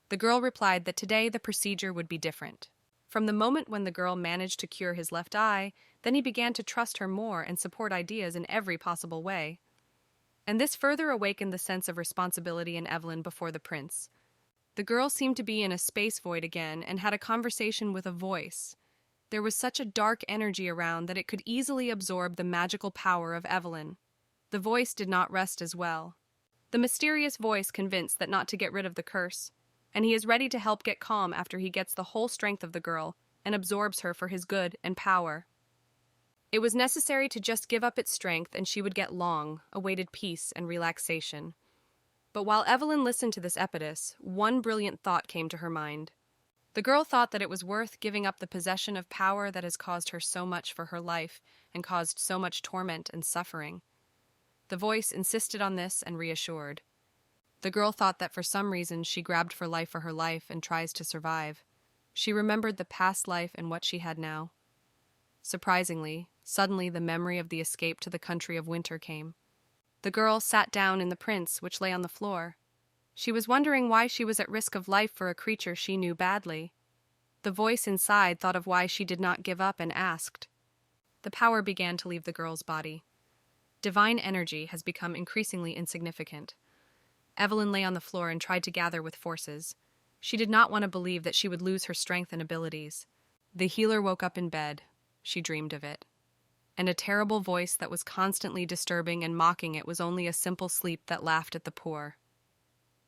The girl replied that today the procedure would be different. From the moment when the girl managed to cure his left eye, then he began to trust her more and support ideas in every possible way. And this further awakened the sense of responsibility in Evelyn before the prince. The girl seemed to be in a space void again and had a conversation with a voice. There was such a dark energy around that it could easily absorb the magical power of Evelyn. The voice did not rest as well. The mysterious voice convinced that not to get rid of the curse, and he is ready to help get calm after he gets the whole strength of the girl and absorbs her for his good and power. It was necessary to just give up its strength and she would get long, awaited peace and relaxation. But while Evelyn listened to this impetus, one brilliant thought came to her mind. The girl thought that it was worth giving up the possession of power that has caused her so much for her life and caused so much torment and suffering. The voice insisted on this and reassured. The girl thought that for some reason she grabbed for her life and tries to survive. She remembered the past life and what she had now. Surprisingly, suddenly the memory of the escape to the country of winter came. The girl sat down in the prince, which lay on the floor. She was wondering why she was at risk of life for a creature she knew badly. The voice inside thought of why she did not give up and asked. The power began to leave the girl's body. Divine energy has become increasingly insignificant. Evelyn lay on the floor and tried to gather with forces. She did not want to believe that she would lose her strength and abilities. The healer woke up in bed. She dreamed of it. And a terrible voice that was constantly disturbing and mocking it was only a simple sleep that laughed at the poor.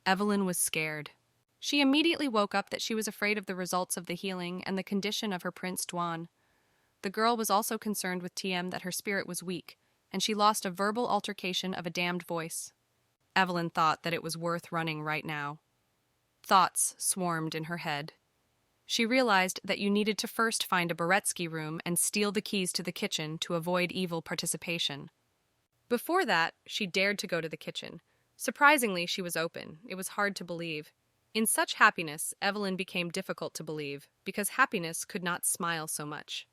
Evelyn was scared. She immediately woke up that she was afraid of the results of the healing and the condition of her Prince Duan. The girl was also concerned with TM that her spirit was weak, and she lost a verbal altercation of a damned voice. Evelyn thought that it was worth running right now. Thoughts swarmed in her head. She realized that you needed to first find a Beretsky room and steal the keys to the kitchen to avoid evil participation. Before that, she dared to go to the kitchen. Surprisingly, she was open. It was hard to believe. In such happiness, Evelyn became difficult to believe, because happiness could not smile so much.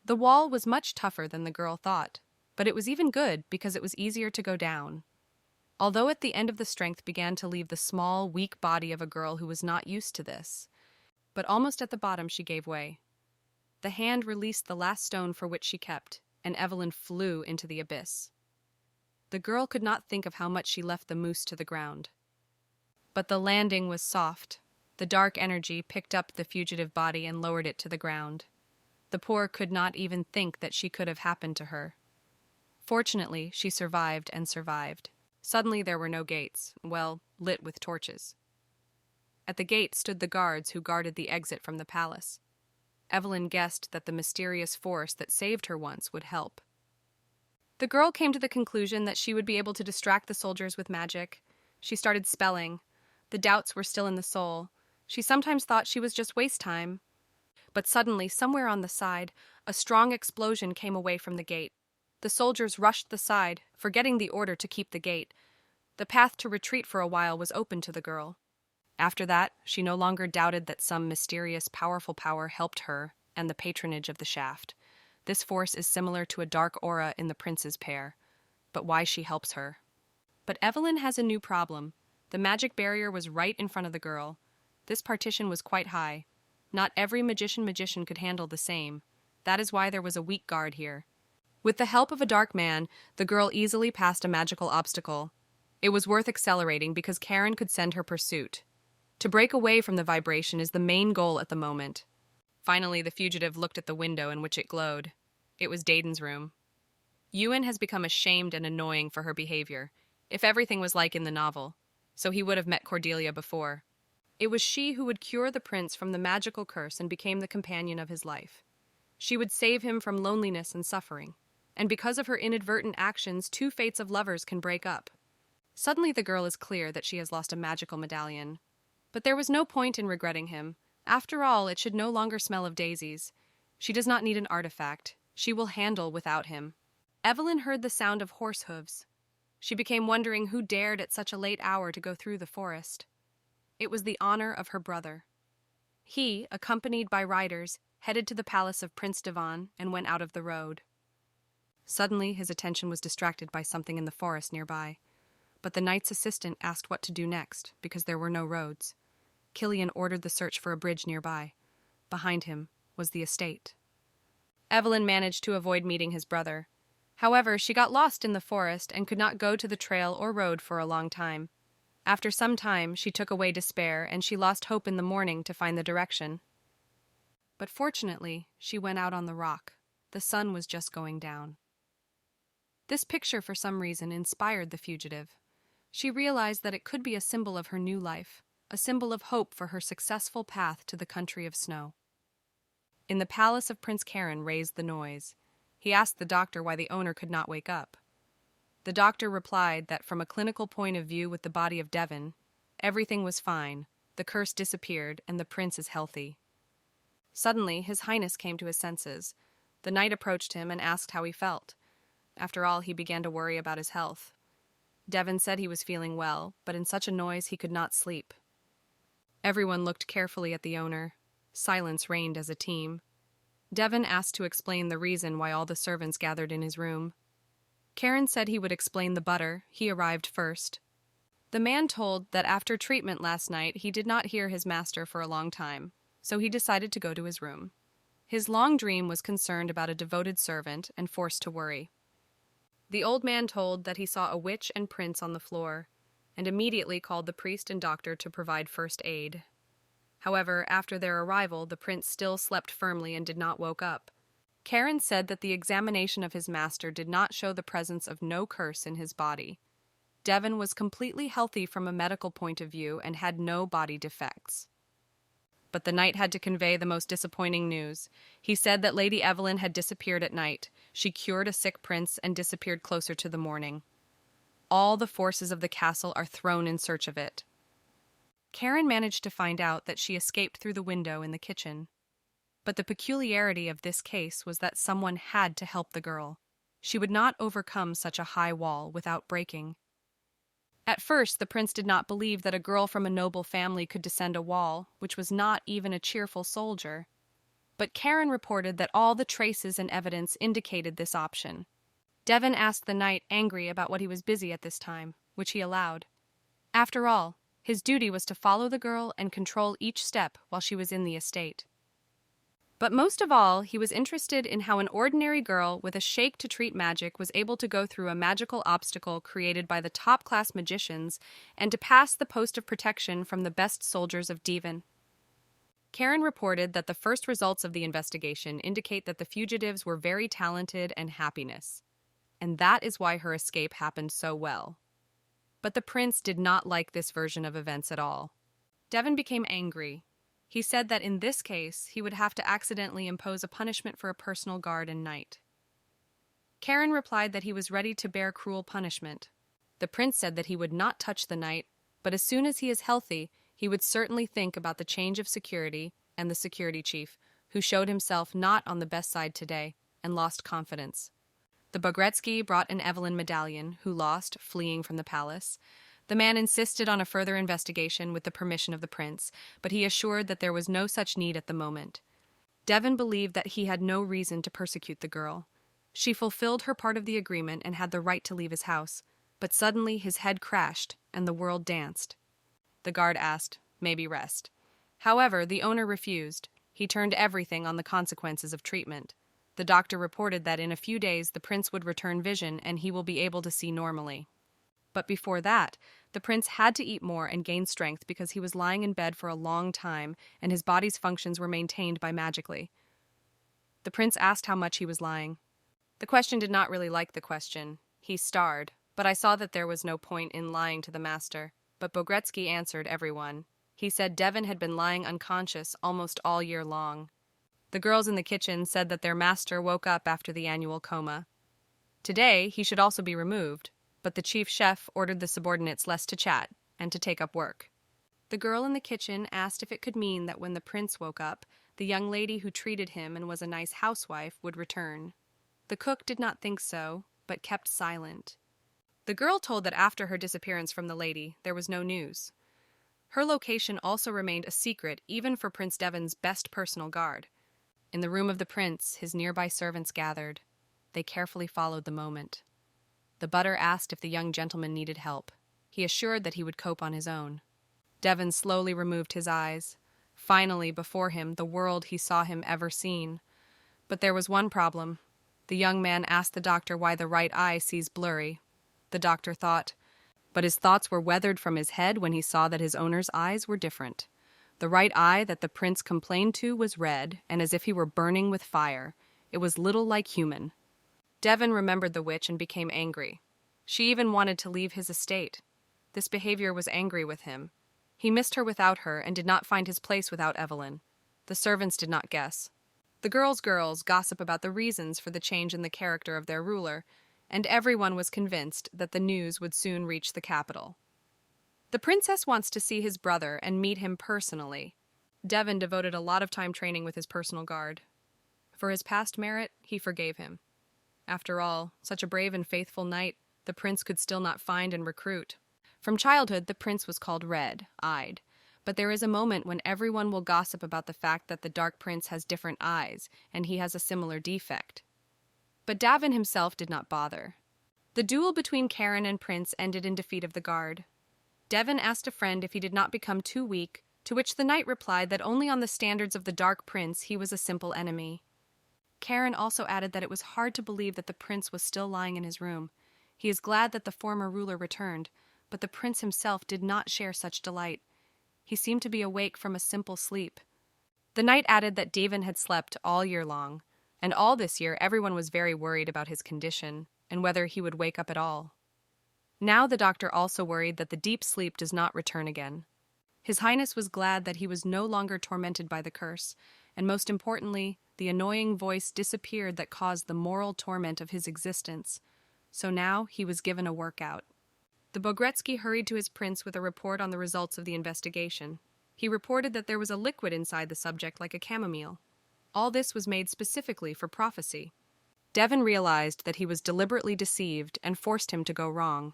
The wall was much tougher than the girl thought, but it was even good because it was easier to go down. Although at the end of the strength began to leave the small, weak body of a girl who was not used to this. But almost at the bottom she gave way. The hand released the last stone for which she kept, and Evelyn flew into the abyss. The girl could not think of how much she left the moose to the ground. But the landing was soft. The dark energy picked up the fugitive body and lowered it to the ground. The poor could not even think that she could have happened to her. Fortunately, she survived and survived. Suddenly there were no gates, lit with torches. At the gate stood the guards who guarded the exit from the palace. Evelyn guessed that the mysterious force that saved her once would help. The girl came to the conclusion that she would be able to distract the soldiers with magic. She started spelling. The doubts were still in the soul. She sometimes thought she was just waste time. But suddenly, somewhere on the side, a strong explosion came away from the gate. The soldiers rushed the side, forgetting the order to keep the gate. The path to retreat for a while was open to the girl. After that, she no longer doubted that some mysterious, powerful power helped her and the patronage of the shaft. This force is similar to a dark aura in the prince's pair. But why she helps her? But Evelyn has a new problem. The magic barrier was right in front of the girl. This partition was quite high. Not every magician could handle the same. That is why there was a weak guard here. With the help of a dark man, the girl easily passed a magical obstacle. It was worth accelerating because Karen could send her pursuit. To break away from the vibration is the main goal at the moment. Finally, the fugitive looked at the window in which it glowed. It was Dayton's room. Ewan has become ashamed and annoying for her behavior, if everything was like in the novel, so he would have met Cordelia before. It was she who would cure the prince from the magical curse and became the companion of his life. She would save him from loneliness and suffering, and because of her inadvertent actions, two fates of lovers can break up. Suddenly the girl is clear that she has lost a magical medallion. But there was no point in regretting him. After all, it should no longer smell of daisies. She does not need an artifact. She will handle without him. Evelyn heard the sound of horse hooves. She became wondering who dared at such a late hour to go through the forest. It was the honor of her brother. He, accompanied by riders, headed to the palace of Prince Divan and went out of the road. Suddenly, his attention was distracted by something in the forest nearby. But the knight's assistant asked what to do next, because there were no roads. Killian ordered the search for a bridge nearby. Behind him was the estate. Evelyn managed to avoid meeting his brother. However, she got lost in the forest and could not go to the trail or road for a long time. After some time, she took away despair, and she lost hope in the morning to find the direction. But fortunately, she went out on the rock. The sun was just going down. This picture, for some reason, inspired the fugitive. She realized that it could be a symbol of her new life, a symbol of hope for her successful path to the country of snow. In the palace of Prince Karen raised the noise. He asked the doctor why the owner could not wake up. The doctor replied that from a clinical point of view with the body of Devon, everything was fine, the curse disappeared, and the prince is healthy. Suddenly, His Highness came to his senses. The knight approached him and asked how he felt. After all, he began to worry about his health. Devon said he was feeling well, but in such a noise he could not sleep. Everyone looked carefully at the owner. Silence reigned as a team. Devon asked to explain the reason why all the servants gathered in his room. Karen said he would explain the butter. He arrived first. The man told that after treatment last night he did not hear his master for a long time, so he decided to go to his room. His long dream was concerned about a devoted servant and forced to worry. The old man told that he saw a witch and prince on the floor, and immediately called the priest and doctor to provide first aid. However, after their arrival, the prince still slept firmly and did not woke up. Karen said that the examination of his master did not show the presence of no curse in his body. Devon was completely healthy from a medical point of view and had no body defects. But the knight had to convey the most disappointing news. He said that Lady Evelyn had disappeared at night. She cured a sick prince and disappeared closer to the morning. All the forces of the castle are thrown in search of it. Karen managed to find out that she escaped through the window in the kitchen. But the peculiarity of this case was that someone had to help the girl. She would not overcome such a high wall without breaking. At first, the prince did not believe that a girl from a noble family could descend a wall, which was not even a cheerful soldier. But Karen reported that all the traces and evidence indicated this option. Devon asked the knight, angry about what he was busy at this time, which he allowed. After all, his duty was to follow the girl and control each step while she was in the estate. But most of all, he was interested in how an ordinary girl with a shake to treat magic was able to go through a magical obstacle created by the top-class magicians and to pass the post of protection from the best soldiers of Devon. Karen reported that the first results of the investigation indicate that the fugitives were very talented and happiness, and that is why her escape happened so well. But the prince did not like this version of events at all. Devon became angry. He said that in this case, he would have to accidentally impose a punishment for a personal guard and knight. Karen replied that he was ready to bear cruel punishment. The prince said that he would not touch the knight, but as soon as he is healthy, he would certainly think about the change of security and the security chief, who showed himself not on the best side today and lost confidence. The Bogretsky brought an Evelyn medallion, who lost, fleeing from the palace. The man insisted on a further investigation with the permission of the prince, but he assured that there was no such need at the moment. Devon believed that he had no reason to persecute the girl. She fulfilled her part of the agreement and had the right to leave his house, but suddenly his head crashed and the world danced. The guard asked, "Maybe rest." However, the owner refused. He turned everything on the consequences of treatment. The doctor reported that in a few days the prince would return vision and he will be able to see normally. But before that, the prince had to eat more and gain strength because he was lying in bed for a long time and his body's functions were maintained by magically. The prince asked how much he was lying. The question did not really like the question. He starred, but I saw that there was no point in lying to the master. But Bogretsky answered everyone. He said Devon had been lying unconscious almost all year long. The girls in the kitchen said that their master woke up after the annual coma. Today, he should also be removed, but the chief chef ordered the subordinates less to chat and to take up work. The girl in the kitchen asked if it could mean that when the prince woke up, the young lady who treated him and was a nice housewife would return. The cook did not think so, but kept silent. The girl told that after her disappearance from the lady, there was no news. Her location also remained a secret even for Prince Devon's best personal guard. In the room of the prince, his nearby servants gathered. They carefully followed the moment. The butler asked if the young gentleman needed help. He assured that he would cope on his own. Devon slowly removed his eyes. Finally, before him, the world he saw him ever seen. But there was one problem. The young man asked the doctor why the right eye sees blurry. The doctor thought, but his thoughts were weathered from his head when he saw that his owner's eyes were different. The right eye that the prince complained to was red, and as if he were burning with fire. It was little like human. Devon remembered the witch and became angry. She even wanted to leave his estate. This behavior was angry with him. He missed her without her and did not find his place without Evelyn. The servants did not guess. The girls' gossip about the reasons for the change in the character of their ruler, and everyone was convinced that the news would soon reach the capital. The princess wants to see his brother and meet him personally. Devon devoted a lot of time training with his personal guard. For his past merit, he forgave him. After all, such a brave and faithful knight, the prince could still not find and recruit. From childhood, the prince was called red-eyed, but there is a moment when everyone will gossip about the fact that the dark prince has different eyes, and he has a similar defect. But Davin himself did not bother. The duel between Karen and Prince ended in defeat of the guard. Devon asked a friend if he did not become too weak, to which the knight replied that only on the standards of the dark prince he was a simple enemy. Karen also added that it was hard to believe that the prince was still lying in his room. He is glad that the former ruler returned, but the prince himself did not share such delight. He seemed to be awake from a simple sleep. The knight added that Davin had slept all year long, and all this year everyone was very worried about his condition and whether he would wake up at all. Now the doctor also worried that the deep sleep does not return again. His Highness was glad that he was no longer tormented by the curse, and most importantly, the annoying voice disappeared that caused the moral torment of his existence. So now he was given a workout. The Bogretsky hurried to his prince with a report on the results of the investigation. He reported that there was a liquid inside the subject like a chamomile. All this was made specifically for prophecy. Devon realized that he was deliberately deceived and forced him to go wrong.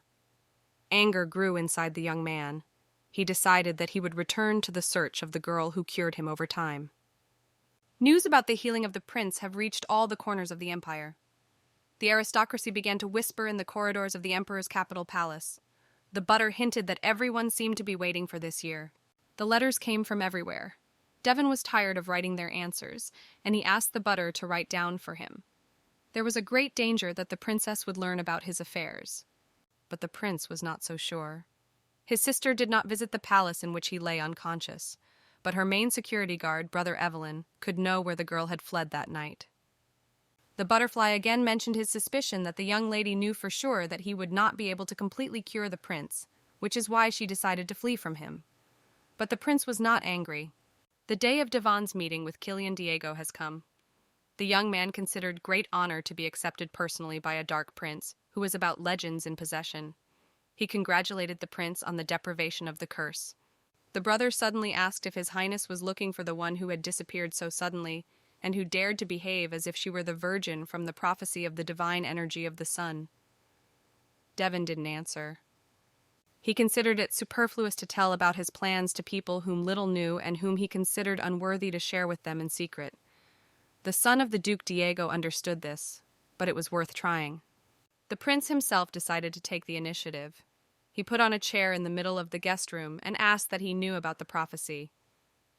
Anger grew inside the young man. He decided that he would return to the search of the girl who cured him over time. News about the healing of the prince have reached all the corners of the empire. The aristocracy began to whisper in the corridors of the emperor's capital palace. The butter hinted that everyone seemed to be waiting for this year. The letters came from everywhere. Devon was tired of writing their answers, and he asked the butter to write down for him. There was a great danger that the princess would learn about his affairs. But the prince was not so sure. His sister did not visit the palace in which he lay unconscious, but her main security guard, Brother Evelyn, could know where the girl had fled that night. The butterfly again mentioned his suspicion that the young lady knew for sure that he would not be able to completely cure the prince, which is why she decided to flee from him. But the prince was not angry. The day of Devon's meeting with Killian Diego has come. The young man considered great honor to be accepted personally by a dark prince who was about legends in possession. He congratulated the prince on the deprivation of the curse. The brother suddenly asked if his highness was looking for the one who had disappeared so suddenly and who dared to behave as if she were the virgin from the prophecy of the divine energy of the sun. Devon didn't answer. He considered it superfluous to tell about his plans to people whom little knew and whom he considered unworthy to share with them in secret. The son of the Duke Diego understood this, but it was worth trying. The prince himself decided to take the initiative. He put on a chair in the middle of the guest room and asked that he knew about the prophecy.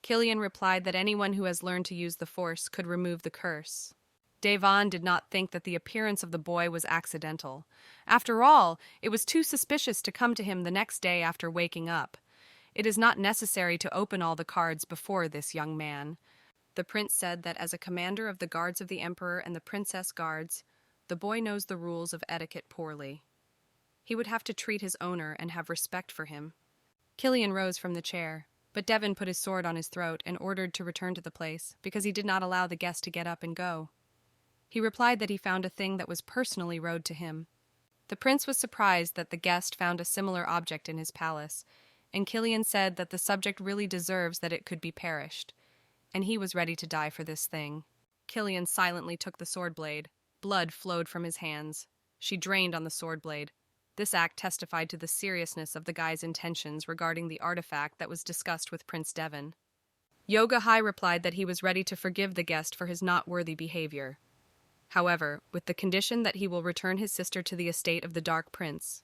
Killian replied that anyone who has learned to use the force could remove the curse. Devon did not think that the appearance of the boy was accidental. After all, it was too suspicious to come to him the next day after waking up. It is not necessary to open all the cards before this young man. The prince said that as a commander of the guards of the emperor and the princess guards, the boy knows the rules of etiquette poorly. He would have to treat his owner and have respect for him. Killian rose from the chair, but Devon put his sword on his throat and ordered to return to the place because he did not allow the guest to get up and go. He replied that he found a thing that was personally rowed to him. The prince was surprised that the guest found a similar object in his palace, and Killian said that the subject really deserves that it could be perished, and he was ready to die for this thing. Killian silently took the sword blade. Blood flowed from his hands. She drained on the sword blade. This act testified to the seriousness of the guy's intentions regarding the artifact that was discussed with Prince Devon. Yoga Hai replied that he was ready to forgive the guest for his not worthy behavior. However, with the condition that he will return his sister to the estate of the Dark Prince.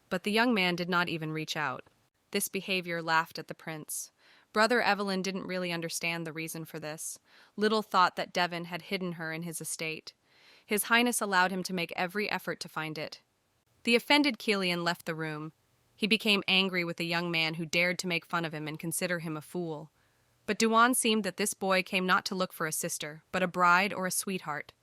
But the young man did not even reach out. This behavior laughed at the prince. Brother Evelyn didn't really understand the reason for this. Little thought that Devon had hidden her in his estate. His Highness allowed him to make every effort to find it. The offended Killian left the room. He became angry with the young man who dared to make fun of him and consider him a fool. But Duan seemed that this boy came not to look for a sister, but a bride or a sweetheart.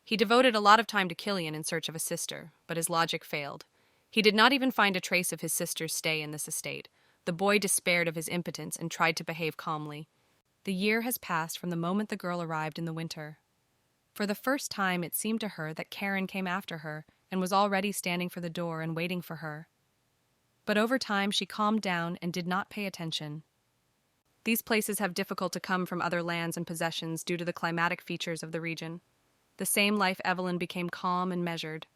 He devoted a lot of time to Killian in search of a sister, but his logic failed. He did not even find a trace of his sister's stay in this estate. The boy despaired of his impotence and tried to behave calmly. The year has passed from the moment the girl arrived in the winter. For the first time, it seemed to her that Karen came after her and was already standing for the door and waiting for her. But over time, she calmed down and did not pay attention. These places have difficult to come from other lands and possessions due to the climatic features of the region. The same life Evelyn became calm and measured.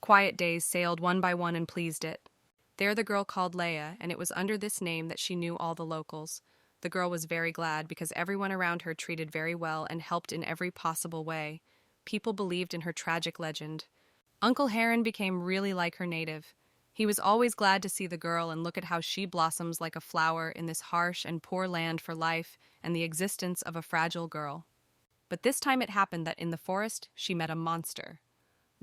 Quiet days sailed one by one and pleased it. There the girl called Leia, and it was under this name that she knew all the locals. The girl was very glad because everyone around her treated very well and helped in every possible way. People believed in her tragic legend. Uncle Heron became really like her native. He was always glad to see the girl and look at how she blossoms like a flower in this harsh and poor land for life and the existence of a fragile girl. But this time it happened that in the forest she met a monster.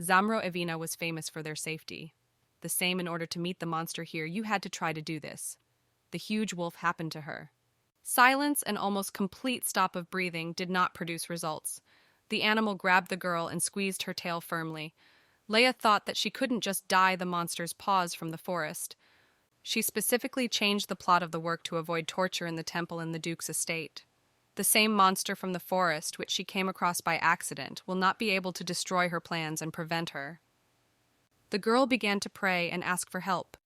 Zamro Evina was famous for their safety. The same in order to meet the monster here, you had to try to do this. The huge wolf happened to her. Silence and almost complete stop of breathing did not produce results. The animal grabbed the girl and squeezed her tail firmly. Leia thought that she couldn't just dye the monster's paws from the forest. She specifically changed the plot of the work to avoid torture in the temple in the Duke's estate. The same monster from the forest, which she came across by accident, will not be able to destroy her plans and prevent her. The girl began to pray and ask for help.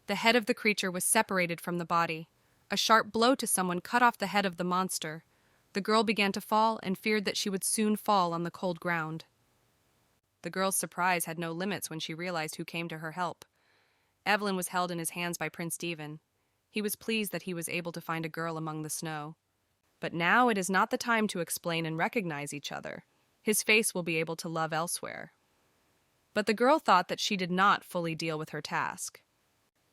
The head of the creature was separated from the body. A sharp blow to someone cut off the head of the monster. The girl began to fall and feared that she would soon fall on the cold ground. The girl's surprise had no limits when she realized who came to her help. Evelyn was held in his hands by Prince Stephen. He was pleased that he was able to find a girl among the snow. But now it is not the time to explain and recognize each other. His face will be able to love elsewhere. But the girl thought that she did not fully deal with her task.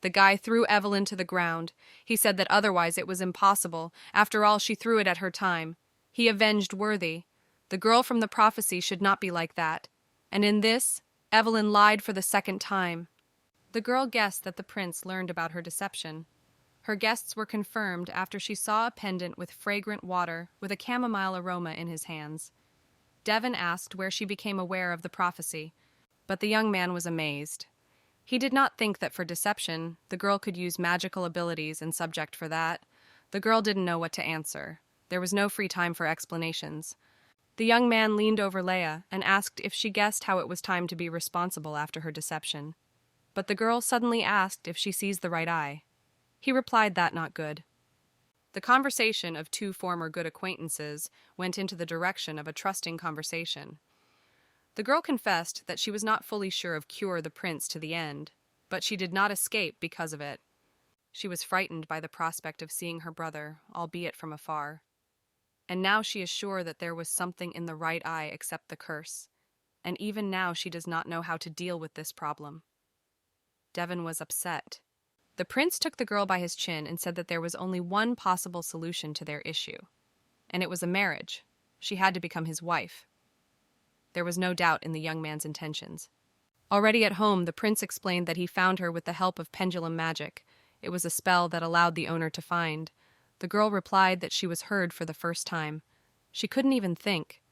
The guy threw Evelyn to the ground. He said that otherwise it was impossible. After all, she threw it at her time. He avenged Worthy. The girl from the prophecy should not be like that. And in this, Evelyn lied for the second time. The girl guessed that the prince learned about her deception. Her guests were confirmed after she saw a pendant with fragrant water with a chamomile aroma in his hands. Devon asked where she became aware of the prophecy, but the young man was amazed. He did not think that for deception, the girl could use magical abilities and subject for that. The girl didn't know what to answer. There was no free time for explanations. The young man leaned over Leia and asked if she guessed how it was time to be responsible after her deception. But the girl suddenly asked if she sees the right eye. He replied that not good. The conversation of two former good acquaintances went into the direction of a trusting conversation. The girl confessed that she was not fully sure of cure the prince to the end, but she did not escape because of it. She was frightened by the prospect of seeing her brother, albeit from afar. And now she is sure that there was something in the right eye except the curse, and even now she does not know how to deal with this problem. Devon was upset. The prince took the girl by his chin and said that there was only one possible solution to their issue, and it was a marriage. She had to become his wife. There was no doubt in the young man's intentions. Already at home, the prince explained that he found her with the help of pendulum magic. It was a spell that allowed the owner to find. The girl replied that she was heard for the first time. She couldn't even think.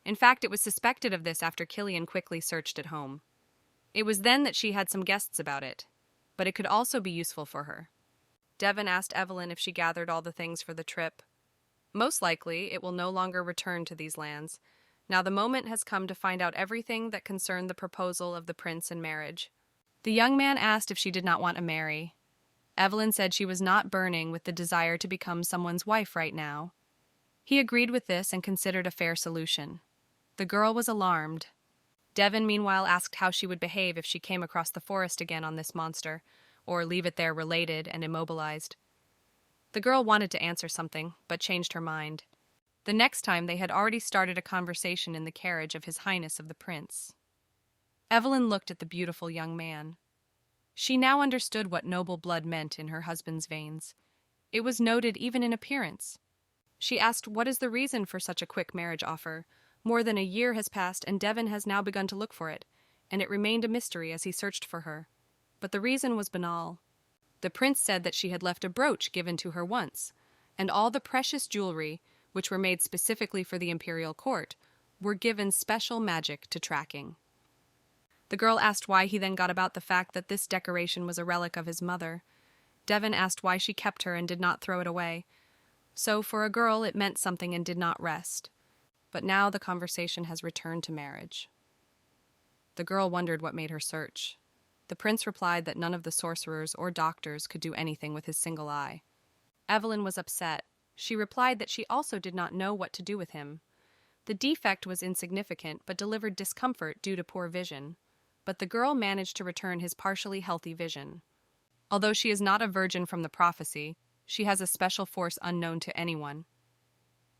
In fact, it was suspected of this after Killian quickly searched at home. It was then that she had some guesses about it, but it could also be useful for her. Devon asked Evelyn if she gathered all the things for the trip. Most likely, it will no longer return to these lands. Now the moment has come to find out everything that concerned the proposal of the prince in marriage. The young man asked if she did not want to marry. Evelyn said she was not burning with the desire to become someone's wife right now. He agreed with this and considered a fair solution. The girl was alarmed. Devon meanwhile asked how she would behave if she came across the forest again on this monster, or leave it there related and immobilized. The girl wanted to answer something, but changed her mind. The next time they had already started a conversation in the carriage of His Highness of the Prince. Evelyn looked at the beautiful young man. She now understood what noble blood meant in her husband's veins. It was noted even in appearance. She asked what is the reason for such a quick marriage offer. More than a year has passed and Devon has now begun to look for it, and it remained a mystery as he searched for her. But the reason was banal. The prince said that she had left a brooch given to her once, and all the precious jewelry, which were made specifically for the imperial court, were given special magic to tracking. The girl asked why he then got about the fact that this decoration was a relic of his mother. Devon asked why she kept her and did not throw it away. So for a girl it meant something and did not rest. But now the conversation has returned to marriage. The girl wondered what made her search. The prince replied that none of the sorcerers or doctors could do anything with his single eye. Evelyn was upset. She replied that she also did not know what to do with him. The defect was insignificant, but delivered discomfort due to poor vision. but the girl managed to return his partially healthy vision. Although she is not a virgin from the prophecy, she has a special force unknown to anyone.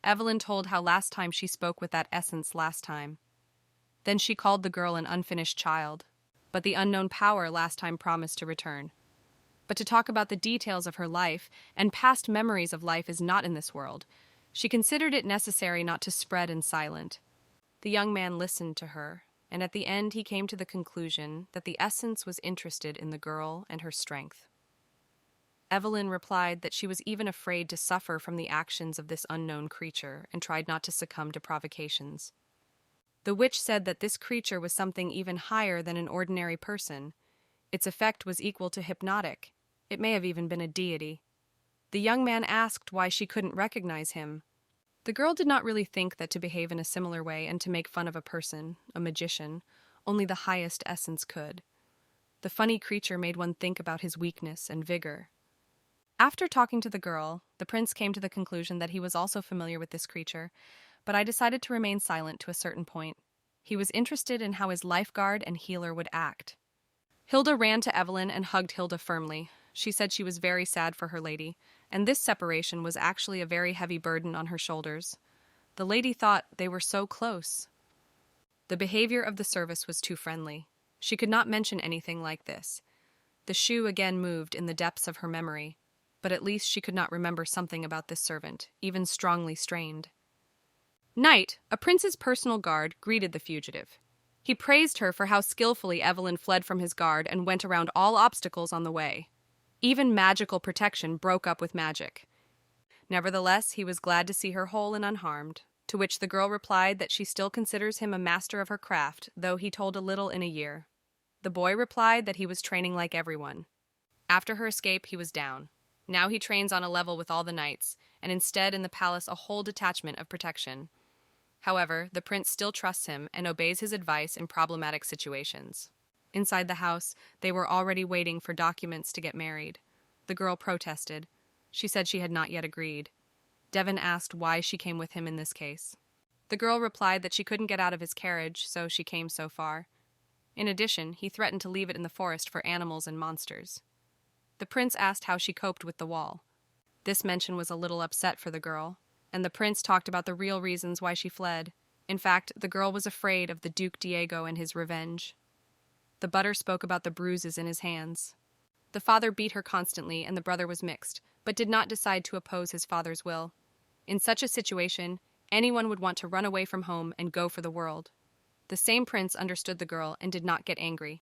Evelyn told how last time she spoke with that essence last time. Then she called the girl an unfinished child, but the unknown power last time promised to return. But to talk about the details of her life and past memories of life is not in this world. She considered it necessary not to spread in silent. The young man listened to her, and at the end he came to the conclusion that the essence was interested in the girl and her strength. Evelyn replied that she was even afraid to suffer from the actions of this unknown creature and tried not to succumb to provocations. The witch said that this creature was something even higher than an ordinary person. Its effect was equal to hypnotic. It may have even been a deity. The young man asked why she couldn't recognize him. The girl did not really think that to behave in a similar way and to make fun of a person, a magician, only the highest essence could. The funny creature made one think about his weakness and vigor. After talking to the girl, the prince came to the conclusion that he was also familiar with this creature, but I decided to remain silent to a certain point. He was interested in how his lifeguard and healer would act. Hilda ran to Evelyn and hugged Hilda firmly. She said she was very sad for her lady, and this separation was actually a very heavy burden on her shoulders. The lady thought they were so close. The behavior of the service was too friendly. She could not mention anything like this. The shoe again moved in the depths of her memory, but at least she could not remember something about this servant, even strongly strained. Night, a prince's personal guard, greeted the fugitive. He praised her for how skillfully Evelyn fled from his guard and went around all obstacles on the way. Even magical protection broke up with magic. Nevertheless, he was glad to see her whole and unharmed, to which the girl replied that she still considers him a master of her craft, though he told a little in a year. The boy replied that he was training like everyone. After her escape, he was down. Now he trains on a level with all the knights, and instead in the palace a whole detachment of protection. However, the prince still trusts him and obeys his advice in problematic situations. Inside the house, they were already waiting for documents to get married. The girl protested. She said she had not yet agreed. Devon asked why she came with him in this case. The girl replied that she couldn't get out of his carriage, so she came so far. In addition, he threatened to leave it in the forest for animals and monsters. The prince asked how she coped with the wall. This mention was a little upset for the girl, and the prince talked about the real reasons why she fled. In fact, the girl was afraid of the Duke Diego and his revenge. The butter spoke about the bruises in his hands. The father beat her constantly, and the brother was mixed, but did not decide to oppose his father's will. In such a situation, anyone would want to run away from home and go for the world. The same prince understood the girl and did not get angry.